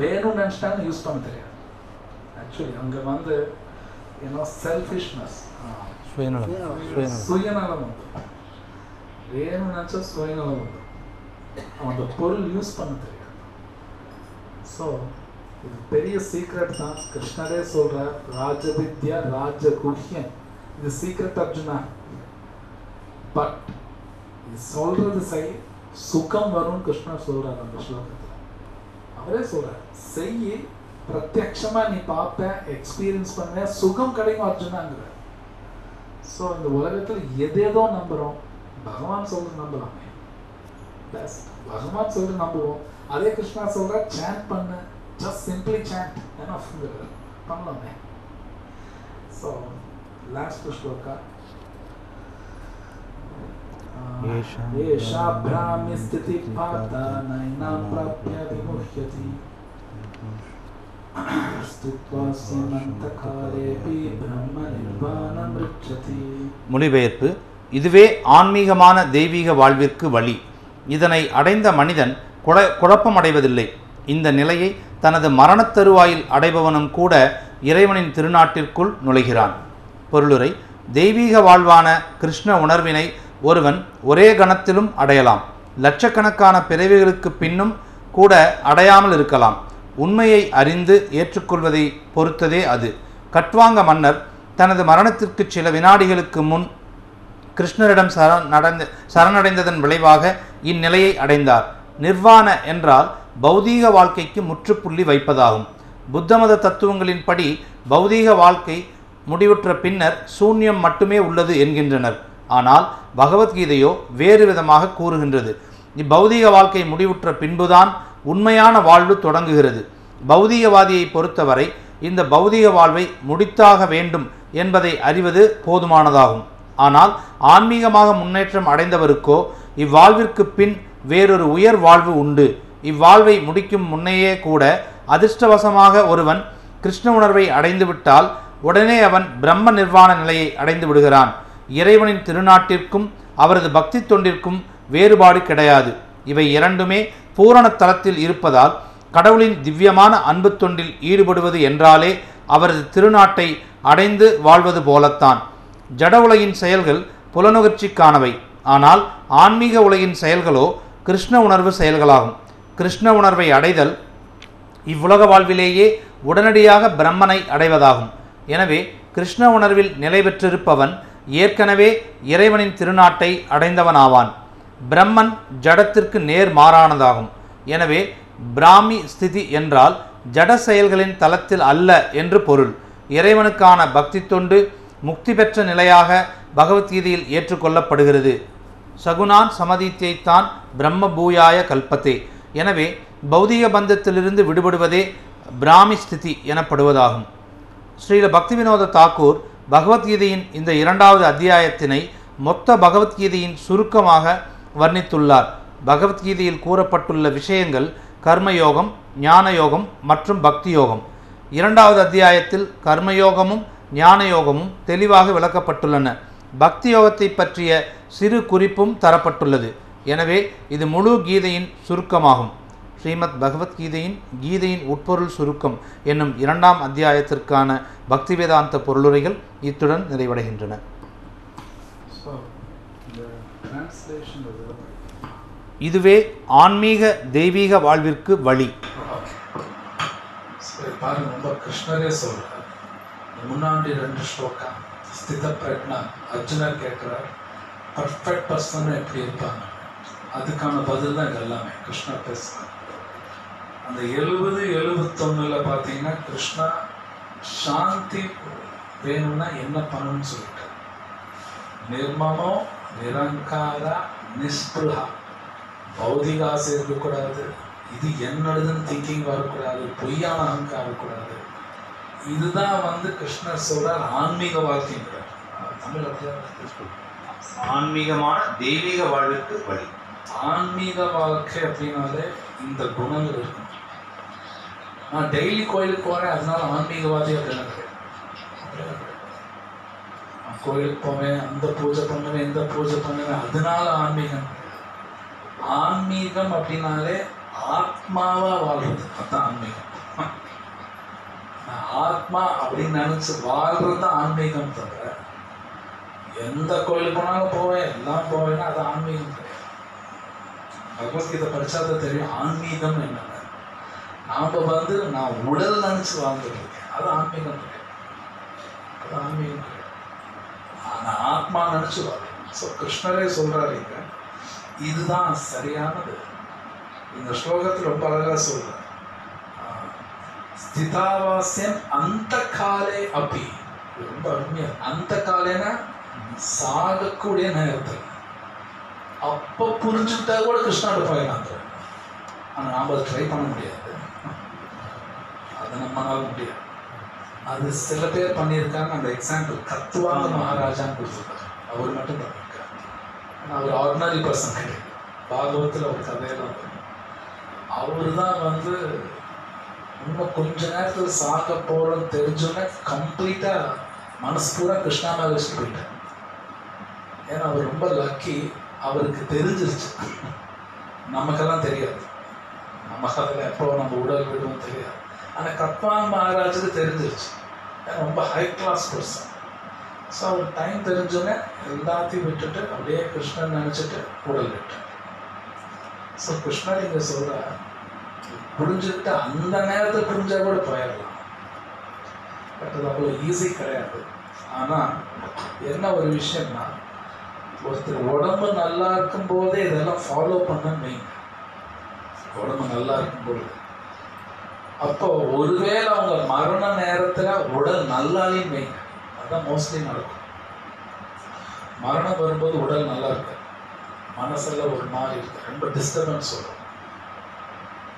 வேணும்னு நினச்சிட்டாங்க யூஸ் பண்ண தெரியாது. ஆக்சுவலி அங்கே வந்து ஏன்னா செல்ஃபிஷ்னஸ், சுயநலம் வந்து வேணும்னு நினச்சா சுயநலம் வந்து அவன் அந்த பொருள் யூஸ் பண்ண தெரியாது. ஸோ இது பெரிய சீக்ரெட் தான். கிருஷ்ணரே சொல்றார், ராஜவித்யா ராஜகுஹ்யம். இது சீக்ரெட் அர்ஜுனா. பட் இது சொல்றது சுகம் வரும் கிருஷ்ணர் சொல்றார் அந்த ஸ்லோகத்தில். அவரே சொல்றார், செய்ய பிரத்யட்சமா நீ பார்ப்ப, எக்ஸ்பீரியன்ஸ் பண்ணுவ, சுகம் கிடைக்கும் அர்ஜுனாங்கிற. ஸோ இந்த உலகத்தில் எதேதோ நம்புறோம், பகவான் சொல்றது நம்பலாமே. பெஸ்ட் பகவான் சொல்றது நம்புவோம். அதே கிருஷ்ணா சொல்ற, சாண்ட் பண்ணு, just simply chant enough பண்ணலாமே. So last shloka, Esha brahmi sthiti pata nainam prapya vimuhyati stutva simantakarepi brahma nirvanam ricchati. மொழிபெயர்ப்பு: இதுவே ஆன்மீகமான தெய்வீக வாழ்விற்கு வழி. இதனை அடைந்த மனிதன் குழப்பமடைவதில்லை. இந்த நிலையை தனது மரணத் தருவாயில் அடைபவனும் கூட இறைவனின் திருநாட்டிற்குள் நுழைகிறான். பொருளுரை: தெய்வீக வாழ்வான கிருஷ்ண உணர்வினை ஒருவன் ஒரே கணத்திலும் அடையலாம். லட்சக்கணக்கான பிறவிகளுக்கு பின்னும் கூட அடையாமல் இருக்கலாம். உண்மையை அறிந்து ஏற்றுக்கொள்வதை பொறுத்ததே அது. கட்வாங்க மன்னர் தனது மரணத்திற்கு சில வினாடிகளுக்கு முன் கிருஷ்ணரிடம் சரணடைந்ததன் விளைவாக இந்நிலையை அடைந்தார். நிர்வாண என்றால் பௌதீக வாழ்க்கைக்கு முற்றுப்புள்ளி வைப்பதாகும். புத்த மத தத்துவங்களின்படி பௌதீக வாழ்க்கை முடிவுற்ற பின்னர் சூன்யம் மட்டுமே உள்ளது என்கின்றனர். ஆனால் பகவத்கீதையோ வேறு விதமாக கூறுகின்றது. இப்பௌதீக வாழ்க்கை முடிவுற்ற பின்புதான் உண்மையான வாழ்வு தொடங்குகிறது. பௌதீகவாதியை பொறுத்தவரை இந்த பௌதீக வாழ்வை முடித்தாக வேண்டும் என்பதை அறிவது போதுமானதாகும். ஆனால் ஆன்மீகமாக முன்னேற்றம் அடைந்தவருக்கோ இவ்வாழ்விற்கு பின் வேறொரு உயர் வாழ்வு உண்டு. இவ்வாழ்வை முடிக்கும் முன்னையே கூட அதிர்ஷ்டவசமாக ஒருவன் கிருஷ்ண உணர்வை அடைந்துவிட்டால் உடனே அவன் பிரம்ம நிர்வாண நிலையை அடைந்து விடுகிறான். இறைவனின் திருநாட்டிற்கும் அவரது பக்தி தொண்டிற்கும் வேறுபாடு கிடையாது. இவை இரண்டுமே பூரண தலத்தில் இருப்பதால் கடவுளின் திவ்யமான அன்பு தொண்டில் ஈடுபடுவது என்றாலே அவரது திருநாட்டை அடைந்து வாழ்வது போலத்தான். ஜட உலகின் செயல்கள் புலனுகர்ச்சிக்கானவை. ஆனால் ஆன்மீக உலகின் செயல்களோ கிருஷ்ண உணர்வு செயல்களாகும். கிருஷ்ண உணர்வை அடைதல் இவ்வுலக வாழ்விலேயே உடனடியாக பிரம்மனை அடைவதாகும். எனவே கிருஷ்ண உணர்வில் நிலை பெற்றிருப்பவன் ஏற்கனவே இறைவனின் திருநாட்டை அடைந்தவனாவான். பிரம்மன் ஜடத்திற்கு நேர் மாறானதாகும். எனவே பிராமி ஸ்திதி என்றால் ஜட செயல்களின் தளத்தில் அல்ல என்று பொருள். இறைவனுக்கான பக்தி தொண்டு முக்தி பெற்ற நிலையாக பகவத்கீதையில் ஏற்றுக்கொள்ளப்படுகிறது. சகுனான் சமதித்தைத்தான் பிரம்ம பூயாய கல்பத்தே. எனவே பௌதிக பந்தத்திலிருந்து விடுபடுவதே பிராமி ஸ்திதி எனப்படுவதாகும். ஸ்ரீல பக்தி வினோத தாக்கூர் பகவத்கீதையின் இந்த 2வது அத்தியாயத்தினை மொத்த பகவத்கீதையின் சுருக்கமாக வர்ணித்துள்ளார். பகவத்கீதையில் கூறப்பட்டுள்ள விஷயங்கள் கர்மயோகம், ஞானயோகம் மற்றும் பக்தி யோகம். 2வது அத்தியாயத்தில் கர்மயோகமும் ஞானயோகமும் தெளிவாக விளக்கப்பட்டுள்ளன. பக்தி யோகத்தை பற்றிய சிறு குறிப்பும் தரப்பட்டுள்ளது. எனவே இது முழு கீதையின் சுருக்கமாகும். ஸ்ரீமத் பகவத்கீதையின் கீதையின் உட்பொருள் சுருக்கம் என்னும் 2ஆம் அத்தியாயத்திற்கான பக்தி வேதாந்த பொருளுரைகள் இத்துடன் நிறைவடைகின்றன. இதுவே ஆன்மீக தெய்வீக வாழ்விற்கு வழி. பாருங்க, ரொம்ப கிருஷ்ணரே சொல்றார். முன்னாடி 2 ஸ்லோகம் ஸ்தித பிரக்னா அர்ஜுனர் கேட்கிறார், பர்ஃபெக்ட் பர்சன் எப்படி இருப்பாங்க, அதுக்கான பதில் தான் இது எல்லாமே கிருஷ்ணா பேசுறார். அந்த 70-71 பார்த்தீங்கன்னா கிருஷ்ணா சாந்தி வேணும்னா என்ன பண்ணணும்னு சொல்லிட்டார். நிர்மமோ நிரங்காரா நிஸ்பிருஹா, பௌதிக ஆசை இருக்கக்கூடாது, இது என்னதுன்னு திங்கிங் வரக்கூடாது, பொய்யான அகங்காரம் இருக்கக்கூடாது. இதுதான் வந்து கிருஷ்ணர் சொல்றார் ஆன்மீக வாழ்க்கைங்கிறார். தமிழ் ஆன்மீகமான தெய்வீக வாழ்வுக்கு வழி. ஆன்மீக வாழ்க்கை அப்படின்னாலே இந்த குணங்கள் இருக்கும். நான் டெய்லி கோயிலுக்கு போறேன் அதனால ஆன்மீகவாதி அப்படிலாம் கிடையாது. நான் கோயிலுக்கு போவேன், அந்த பூஜை பண்ணுவேன், இந்த பூஜை பண்ணுவேன், அதனால ஆன்மீகம். ஆன்மீகம் அப்படின்னாலே ஆத்மாவா வாழ்றது, அதுதான் ஆன்மீகம். நான் ஆத்மா அப்படின்னு நினைச்சு வாழ்றது தான் ஆன்மீகம். தவிர எந்த கோயிலுக்கு போனாலும் போவேன், எல்லாம் போவேன்னா அது ஆன்மீகம் கிடையாது. பகவத்கீதை படிச்சாதான் தெரியும் ஆன்மீகம் என்னன்னு. நாம வந்து நான் உடல் நினைச்சு வாழ்ந்துட்டு இருக்கேன், அது ஆன்மீகம் கிடையாது. அது ஆன்மீகம் கிடையாது. நான் ஆத்மா நினைச்சு வாழ்றேன். ஸோ கிருஷ்ணரே சொல்றாருங்க, இதுதான் சரியானது. இந்த ஸ்லோகத்தில் ரொம்ப அழகா சொல்றார், ஸ்திதாவாசியம் அந்த காலே அப்படி. ரொம்ப அருமையா, அந்த காலேனா சாகக்கூடிய நேரத்தில். அப்ப புரிஞ்சுட்டா கூட கிருஷ்ணாட்ட போயிடலாம். ஆனா நாம அதை ட்ரை பண்ண முடியாது, அதை நம்மளால முடியாது. அது சில பேர் பண்ணியிருக்காங்க. அந்த எக்ஸாம்பிள் கத்துவாங்க மகாராஜான்னு கொடுத்துருக்காரு, அவர் மட்டும் பண்ணியிருக்காரு. ஆனால் அவர் ஆர்டினரி பர்சன் கிடையாது. பாகவத்தில் ஒரு கதையெல்லாம் வரும். அவரு தான் வந்து இன்னும் கொஞ்ச நேரத்தில் சாக போறோம்னு தெரிஞ்சோன்னே கம்ப்ளீட்டா மனசு பூரா கிருஷ்ணா மேல வச்சுட்டு போயிட்டார். ஏன்னா அவர் ரொம்ப லக்கி, அவருக்கு தெரிஞ்சிருச்சு. நமக்கெல்லாம் தெரியாது, நம்ம கதையில் எப்போ நம்ம உடல் விடுவோம் தெரியாது. ஆனால் கத்வான் மகாராஜுக்கு தெரிஞ்சிருச்சு, ஏன்னா ரொம்ப ஹை கிளாஸ் பர்சன். ஸோ அவர் டைம் தெரிஞ்சோன்னே எல்லாத்தையும் விட்டுட்டு அப்படியே கிருஷ்ணன் நினச்சிட்டு உடல் விட்டார். ஸோ கிருஷ்ணர் இங்கே சொல்ற புரிஞ்சுக்கிட்டு அந்த நேரத்தில் புரிஞ்சா கூட போயிடலாம். பட் அது அவ்வளோ ஈஸி கிடையாது. ஆனால் என்ன ஒரு விஷயம்னா, ஒருத்தர் உடம்பு நல்லா இருக்கும் போதே இதெல்லாம் ஃபாலோ பண்ண மெயின். உடம்பு நல்லா இருக்கும்போது, அப்போ ஒருவேளை அவங்க மரண நேரத்தில் உடல் நல்லாலையும் மெயின். அதுதான் மோஸ்ட்லி நடக்கும். மரணம் வரும்போது உடல் நல்லா இருக்கு, மனசெல்லாம் ஒரு மாதிரி இருக்கு, ரொம்ப டிஸ்டர்பன்ஸ் வரும்.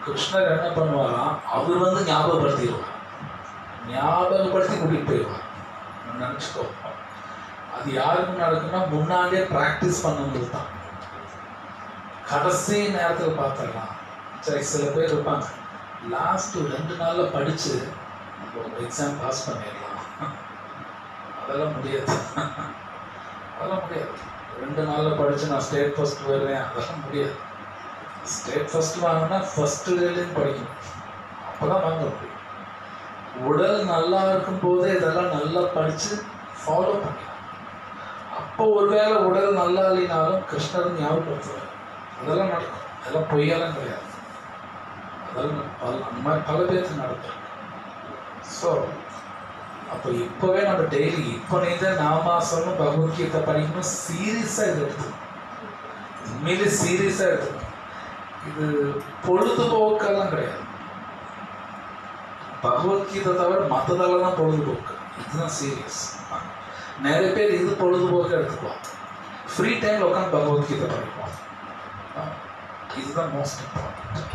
கிருஷ்ணர் என்ன பண்ணுவாராம், அவர் வந்து ஞாபகப்படுத்திடுவார், ஞாபகப்படுத்தி கூட்டிட்டு போயிடுவார். நினச்சிக்கோ, அது யாருக்கு நடக்குன்னா முன்னாடியே ப்ராக்டிஸ் பண்ணும்போது தான். கடைசி நேரத்தில் பார்த்துடலாம். சரி, சில பேர் இருப்பாங்க லாஸ்ட் 2 நாள்ல படிச்சு நம்ம எக்ஸாம் பாஸ் பண்ணிடலாம். அதெல்லாம் முடியாது, அதெல்லாம் முடியாது. 2 நாள்ல படிச்சு நான் ஸ்டேட் ஃபர்ஸ்ட் வருவேன், அதெல்லாம் முடியாது. ஸ்டேட் ஃபர்ஸ்ட் வாங்கினா ஃபர்ஸ்ட் டேலையும் படிக்கணும், அப்போதான் வாங்க முடியும். உடல் நல்லா இருக்கும் போதே இதெல்லாம் நல்லா படிச்சு ஃபாலோ பண்ணலாம். அப்போ ஒருவேளை உடல் நல்லா இல்லைனாலும் கிருஷ்ணர் ஞாபகப்படுத்துவார். அதெல்லாம் நடக்கும், அதெல்லாம் பொய்யெல்லாம் கிடையாது. அதெல்லாம் அந்த மாதிரி பல பேருக்கு நடக்கும். ஸோ அப்போ இப்போவே நம்ம டெய்லி இப்போ நீதான் நாமாசனம் பகவத்கீதை படிக்கணும், சீரியஸாக இது எடுத்துக்கணும். உண்மையிலே சீரியஸாக எடுத்துக்கணும். இது பொழுதுபோக்கெல்லாம் கிடையாது. பகவத்கீதை தவிர மற்றதெல்லாம் தான் பொழுதுபோக்கு, இதுதான் சீரியஸ். நிறைய பேர் இது பொழுதுபோக்கு எடுத்துக்குவாங்க, ஃப்ரீ டைமில் உட்காந்து பகவத்கீதை படிப்போம். இதுதான் மோஸ்ட் இம்பார்ட்டன்ட்,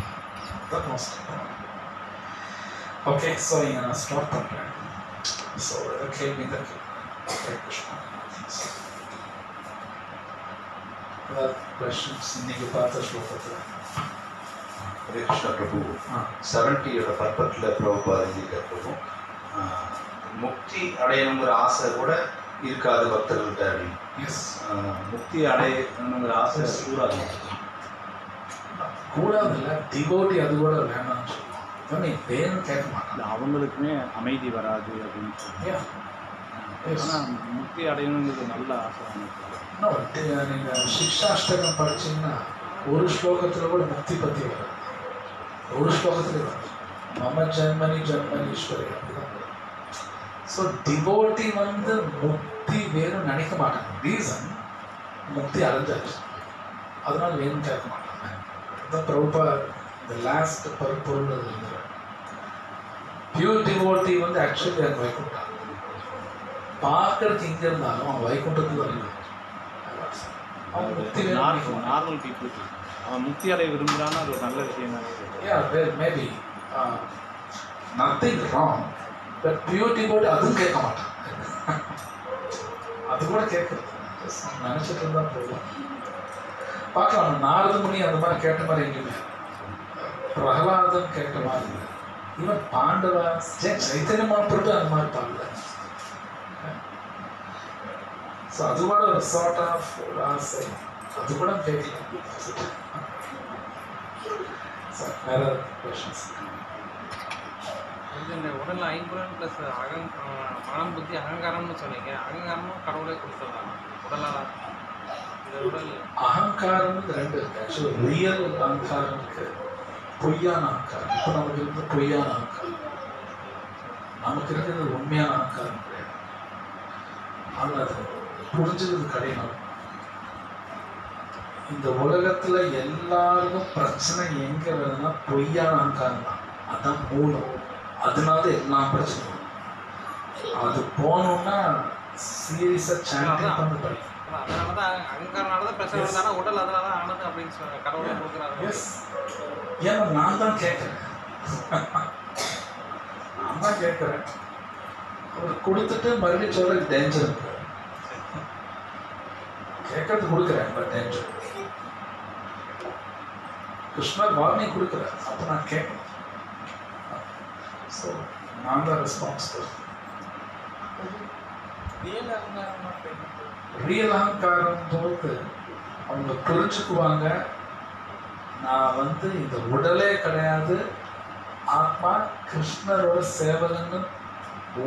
இதுதான் மோஸ்ட் இம்பார்ட்டன்ட். ஓகே, ஸோ இங்கே நான் ஸ்டார்ட் பண்ணுறேன். ஸோ கேள்வி தான் கிருஷ்ணா questions இன்னைக்கு பார்த்த ஸ்லோகத்தில். ஹரே கிருஷ்ணா பிரபு. 70யோட பர்பத்தில் பிரபுபாத பிரபு முக்தி அடையணுங்கிற ஆசை கூட இருக்காது பக்தர்கள்ட்ட அப்படின்னு. எஸ், முக்தி அடையணுங்கிற ஆசை கூடாது, கூடாது இல்லை, டிவோட்டி அது கூட வேணாம்னு சொல்லுவாங்க. வேணும்னு கேட்க மாட்டாங்க, அவங்களுக்குமே அமைதி வராது அப்படின்னு சொல்லுவாங்க. ஆனால் முக்தி அடையணுங்கிறது நல்ல ஆசை. நீங்கள் சிக்ஷாஷ்டகம் படிச்சீங்கன்னா ஒரு ஸ்லோகத்தில் கூட முக்தி பற்றி வராது, ஒரு ஸ்லோகத்துல வராது. மம ஜென்மனி ஜென்மனீஸ்வரி அப்படிதான். ஸோ டிவோட்டி வந்து முக்தி வேணும்னு நினைக்க மாட்டாங்க. ரீசன் முக்தி அடைஞ்சாச்சு, அதனால வேணும்னு கேட்க மாட்டாங்க. அதுதான் பிரபுபா இந்த லாஸ்ட் பொருள் இருந்தது. பியூர் டிவோட்டி வந்து ஆக்சுவலி அது வைகுண்டம் பார்க்கறதுக்கு இங்கே இருந்தாலும் அவன் வைகுண்டத்துக்கு வரல. அவன் முக்தி நார்மல் பீப்புள் அவன் முக்தி அடைய விரும்புகிறான்னு அது ஒரு நல்ல விஷயம் தான். Maybe nothing wrong, but pure devotee அதுவும் கேட்க மாட்டான். அது கூட கேட்கறது நினச்சிட்டு இருந்தா போதும். பார்க்கலாம், நாரத முனி அந்த மாதிரி கேட்ட மாதிரி எங்கேயுமே, பிரகலாதம் கேட்ட மாதிரி இல்லை. ஈவன் பாண்டவா சைத்தன்ய மகாபிரபு அந்த மாதிரி பாடல. ஸோ அது கூட ஒரு சார்ட் ஆஃப் ஒரு ஆசை, அது கூட கேட்கலாம். வேற கொஷன்ஸ்? இந்த உடல் ஐம்புலன் ப்ளஸ் மனம் புத்தி அகங்காரம்னு சொன்னீங்க. அகங்காரமும் கடவுளே கொடுத்ததான் உடலால். இந்த உடல் அகங்காரம் ரெண்டு இருக்கு. ஆக்சுவலி ரியல் அகங்காரம் இருக்கு, பொய்யான அகங்காரம். இப்போ நமக்கு இருக்கிறது பொய்யான அகங்காரம், நமக்கு இருக்கிறது உண்மையான அகங்காரம் கிடையாது. ஆனால் அது புரிஞ்சுக்கிறது கிடையாது. இந்த உலகத்துல எல்லாருக்கும் பிரச்சனை எங்க வருதுன்னா பொய்யான அகங்காரம் தான். அதுதான் மூலம். அதனால எல்லாம் பிரச்சனையும் அது போனோம்னா சீரியஸா சாண்டிங் பண்ணி படிக்கும். அதனாலதான் அகங்காரனாலதான் பிரச்சனை வந்தானா உடல் அதனாலதான் ஆனது அப்படின்னு சொல்ல கடவுளை கொடுக்குறாரு. ஏன்னா நான் தான் கேட்கிறேன், நான் தான் கேட்கிறேன். அவர் கொடுத்துட்டு மறுபடியும் சொல்ற டேஞ்சர் இருக்கு. கேட்கறது கொடுக்குறேன், பட் டேஞ்சர். கிருஷ்ணர் வார்னிங் கொடுக்குறேன், அப்போ நான் கேட்கணும். ஸோ நான் தான் ரெஸ்பான்சிபிள். ரியல் அகங்காரம் போது அவங்க புரிஞ்சுக்குவாங்க, நான் வந்து இந்த உடலே கிடையாது, ஆத்மா கிருஷ்ணரோட சேவகன்னு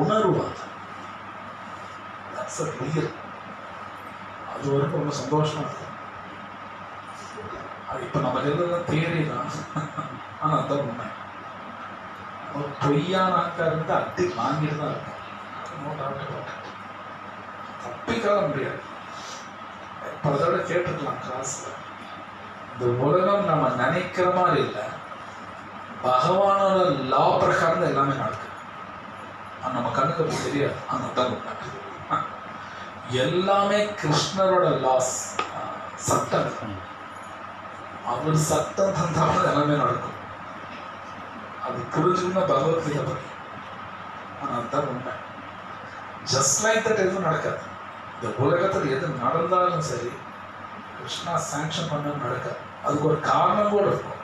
உணர்வாங்க. ரியல். அது வரைக்கும் ரொம்ப சந்தோஷமா இருக்கும். அது இப்போ நமக்கு எல்லாம் தியரி தான், ஆனால் அதுதான் உண்மை. ஒரு பொய்யான அகங்காரம் இருந்து அட்டி வாங்கிட்டு தான் இருக்கும். தப்பிக்காத முடியாது. பல தடவை கேட்டுருக்கலாம் கிளாஸ்ல, இந்த உலகம் நம்ம நினைக்கிற மாதிரி இல்லை, பகவானோட லா பிரகாரம் தான் எல்லாமே நடக்குது. நம்ம கண்ணுக்கு அப்படி தெரியாது, ஆனால் தான் உண்மை. எல்லாமே கிருஷ்ணரோட லாஸ், சட்டம். அவர் சட்டம் தந்தாலும் எல்லாமே நடக்கும். அது புரிஞ்சுன்னா பகவத்கீதை படிக்கும். ஆனால் அதுதான் உண்மை. ஜஸ்ட் லைக் தட் எதுவும் நடக்காது. இந்த உலகத்தில் எது நடந்தாலும் சரி கிருஷ்ணா சாங்ஷன் பண்ண நடக்காது. அதுக்கு ஒரு காரணம் கூட இருக்கும்,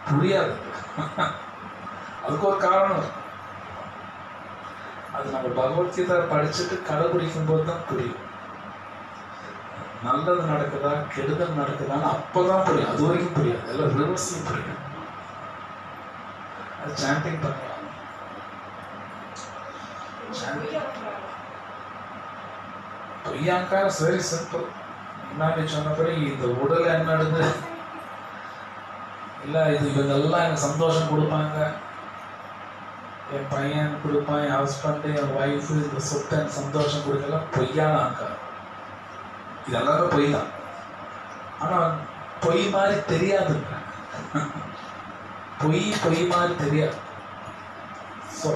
புரியாது. அதுக்கு ஒரு காரணம் இருக்கும். அது நம்ம பகவத்கீதை படிச்சுட்டு கடைபிடிக்கும் போது தான் புரியும். நல்லது நடக்குதா கெடுதல் நடக்குதான்னு அப்பதான் புரியும். அது வரைக்கும் புரியாது, எல்லாம் ரிவர்ஸில் புரியும். அது சாண்டிங் பண்ணலாம். பொய்யாங்காரம் வெரி சிம்பிள். முன்னாடி சொன்னபடி இந்த உடல் என்னடுது இல்லை, இது இவங்கெல்லாம் எனக்கு சந்தோஷம் கொடுப்பாங்க, என் பையன் கொடுப்பான், என் ஹஸ்பண்டு, என் ஒய்ஃபு, இந்த சொத்தை எனக்கு சந்தோஷம் கொடுக்கலாம். பொய்யான அகங்காரம். இது எல்லாமே பொய் தான். ஆனால் பொய் மாதிரி தெரியாதுங்க. பொய் மாதிரி தெரியாது. ஸோ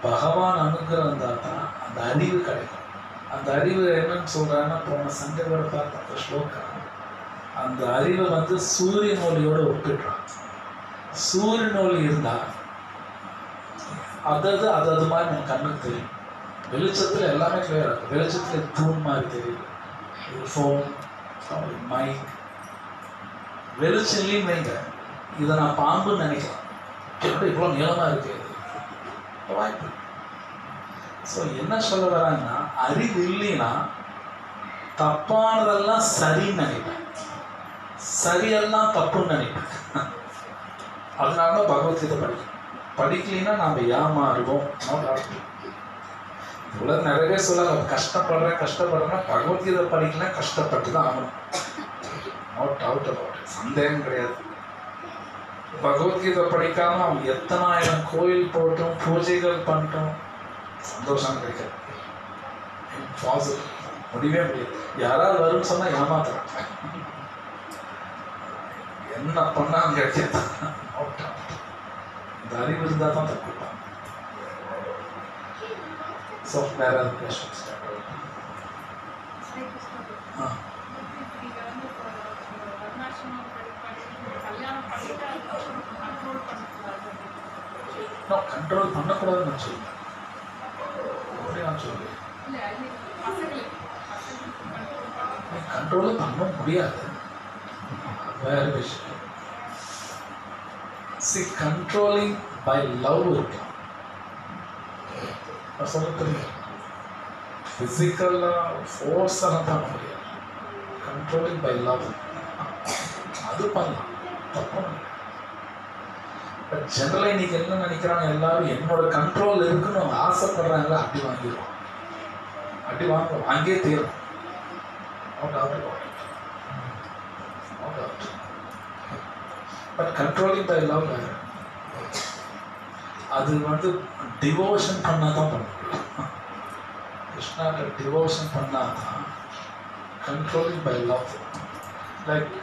பகவான் அனுகிரகம் இருந்தால் தான் அந்த அறிவு கிடைக்கும். அந்த அறிவு என்னன்னு சொல்கிறாங்கன்னா, போன சண்டை கூட பார்த்த அந்த ஸ்லோகா, அந்த அறிவை வந்து சூரியன் ஒளியோடு ஒப்பிடுறான். சூரியன் ஒளி இருந்தால் அது மாதிரி நம்ம கண்ணுக்கு தெரியும். வெளிச்சத்தில் எல்லாமே கிளியர் இருக்கும். வெளிச்சத்தில் தூண் மாதிரி தெரியுது, ஃபோன், மைக். வெளிச்சம் வைங்க, இதை நான் பாம்புன்னு நினைக்கிறேன், எப்படி இவ்வளோ நீளமாக இருக்கு வாய்ப்பு. ஸோ என்ன சொல்ல வராங்கன்னா, அறிவு இல்லைன்னா தப்பானதெல்லாம் சரின்னு நினைப்பேன், சரியெல்லாம் தப்புன்னு நினைப்பேன். அதனால தான் பகவத்கீதை படிக்கலைன்னா நாம் ஏமாறுவோம். இவ்வளோ நிறைய பேர் சொல்லுவாங்க, கஷ்டப்படுறேன்னா பகவத்கீதை படிக்கலாம், கஷ்டப்பட்டு தான் ஆகணும். நோ டவுட் அபவுட் இட், சந்தேகம் கிடையாது. பகவத்கீதை படிக்காம அவங்க எத்தனாயிரம் கோயில் போட்டும் பூஜைகள் பண்ணிட்டோம், சந்தோஷம் கிடைக்காது. இம்பாசிபிள், முடியவே முடியாது. யாராவது வரும்னு சொன்னா ஏமாத்துறாங்க. என்ன பண்ணா கிடைக்காது. இந்த அறிவு இருந்தா தான் தப்பிப்பாங்க. ஸோ வேற கொஸ்டின்ஸ்? கண்ட்ரோல் பண்ணக்கூடாதுன்னு நான் சொல்லுவேன். அப்படி நான் சொல்லுவேன் கண்ட்ரோல் பண்ண முடியாது, வேற விஷயம். See, controlling by love இருக்கலாம். நான் சொல்ல தெரியும், ஃபிசிக்கலா ஃபோர்ஸாக பண்ண முடியாது. கண்ட்ரோலிங் பை லவ் அது பண்ணலாம், தப்பு. பட் ஜெனரலாக இன்னைக்கு என்ன நினைக்கிறாங்க, எல்லாரும் என்னோட கண்ட்ரோல் இருக்குன்னு ஆசைப்படுறாங்க. அடி வாங்கிடுவோம், அடி வாங்கே தீரும். பட் கண்ட்ரோலிங் பை லவ் வேறு. அது வந்து டிவோஷன் பண்ணால் தான் பண்ண முடியும். கிருஷ்ணாட்ட டிவோஷன் பண்ணால் தான் கண்ட்ரோலிங் பை லவ். லைக்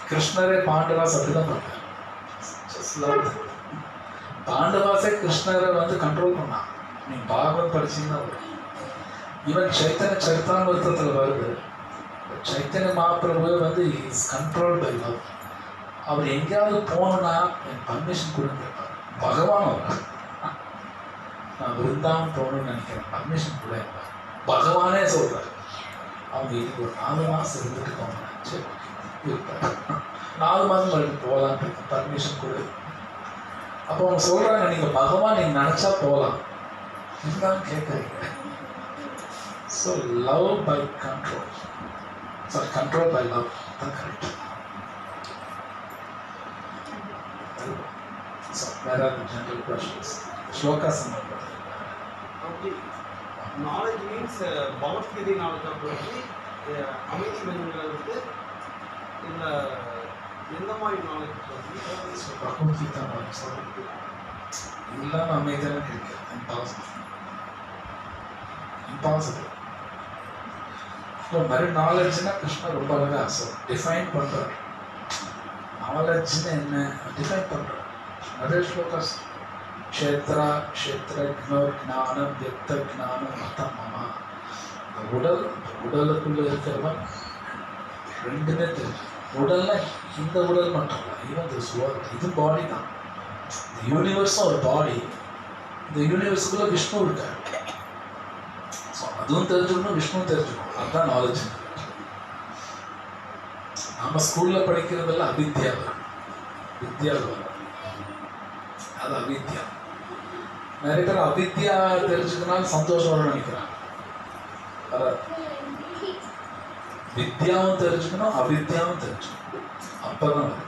கிருஷ்ணரே பாண்டவாஸ் அப்படிதான் பண்ணார். பாண்டவாசே கிருஷ்ணரை வந்து கண்ட்ரோல் பண்ணான். நீங்க பாகவத் படிச்சீங்கன்னா ஈவன் சைத்தன்ய சரித்தாமிர்தத்தில் வருது, சைத்தன்ய மகாபிரபு வந்து இஸ் கண்ட்ரோல் பை லவ். அவர் எங்கேயாவது போகணுன்னா எனக்கு பர்மிஷன் கொடுங்க. பகவான் அவர், நான் விருந்தாவன் போகணும்னு நினைக்கிறேன், பர்மிஷன் கூட பகவானே சொல்றாரு. அவங்க இதுக்கு ஒரு 4 மாதம் இருந்துட்டு போங்க, சரி இருப்பார். 4 மாதம் வரைக்கும் போகலான்னு பர்மிஷன் கொடு. அப்போ அவங்க சொல்றாங்க, நீங்க பகவான் நீங்க நினைச்சா போகலாம், இருந்தாலும் கேட்குறீங்க. So love by control, sorry control by love தான் கரெக்ட். வேற ஜெனரல் கொஸ்டின்ஸ்? ஸ்லோகா சம்பந்தப்பட்ட நாலேஜ் மீன்ஸ் பகவத்கீதை நாலேஜ் பொறுத்து அமைதி வேணுங்கிறது இல்லை எந்த மாதிரி நாலேஜ் பொறுத்து? பகவத்கீதா நாலேஜ் இல்லாமல் அமைதியாக கிடைக்காது. இம்பாசிபிள். ஸோ மாதிரி நாலேஜ்னா கிருஷ்ணர் ரொம்ப அழகாக டிஃபைன் பண்ணுறார். நாலேஜ்னு என்ன டிஃபைன் பண்ணுறார் நிறைய ஸ்லோகாஸ். க்ஷேத்ரா க்ஷேத்ரஜ்னோ ஞானம் வியக்த ஞானம் மதமமா. உடலுக்குள்ள இருக்கிறவன் ரெண்டுமே தெரியும். உடல்னா இந்த உடல் மட்டும் இல்லை, ஈவன் திஸ் வேர்ல்ட், இது பாடி தான். இந்த யூனிவர்ஸும் ஒரு பாடி. இந்த யூனிவர்ஸுக்குள்ள விஷ்ணு இருக்காரு. ஸோ அதுவும் தெரிஞ்சுக்கணும், விஷ்ணுவும் தெரிஞ்சுக்கணும். அதுதான் நாலேஜ். நம்ம ஸ்கூலில் படிக்கிறதெல்லாம் அவித்யா வரும், வித்யா வரும். அது அவித்யா. நிறைய பேர் அவித்யா தெரிஞ்சுக்கனாலும் சந்தோஷம் நினைக்கிறாங்க. வித்யாவும் தெரிஞ்சுக்கணும், அவித்யாவும் தெரிஞ்சுக்கணும், அப்பதான் வரும்.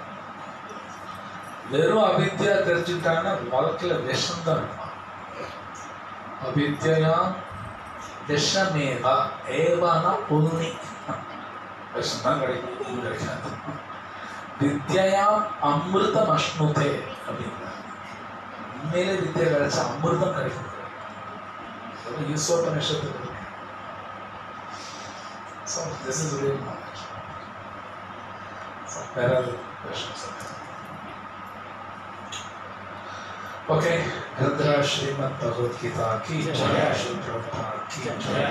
வெறும் அவித்யா தெரிஞ்சுக்கிட்டாங்கன்னா வாழ்க்கையில விஷம் தான் இருக்கும். அவித்யா விஷமேவா, ஏவானா பொன்னி, விஷம் தான் கிடைக்கும், இது கிடைக்காது. வித்யாயாம் அமிர்தம் அஷ்ணுதே அப்படிங்கிற உண்மையிலே வித்யா கிடைச்சா அமிர்தம் கிடைக்கும். ஈஸ்வரபனிஷத்துக்கு இருக்கு. So this is real knowledge. So there are questions. Okay, Grandra Srimad Bhagavad Gita ki jai, Shri Prabhupada ki jai.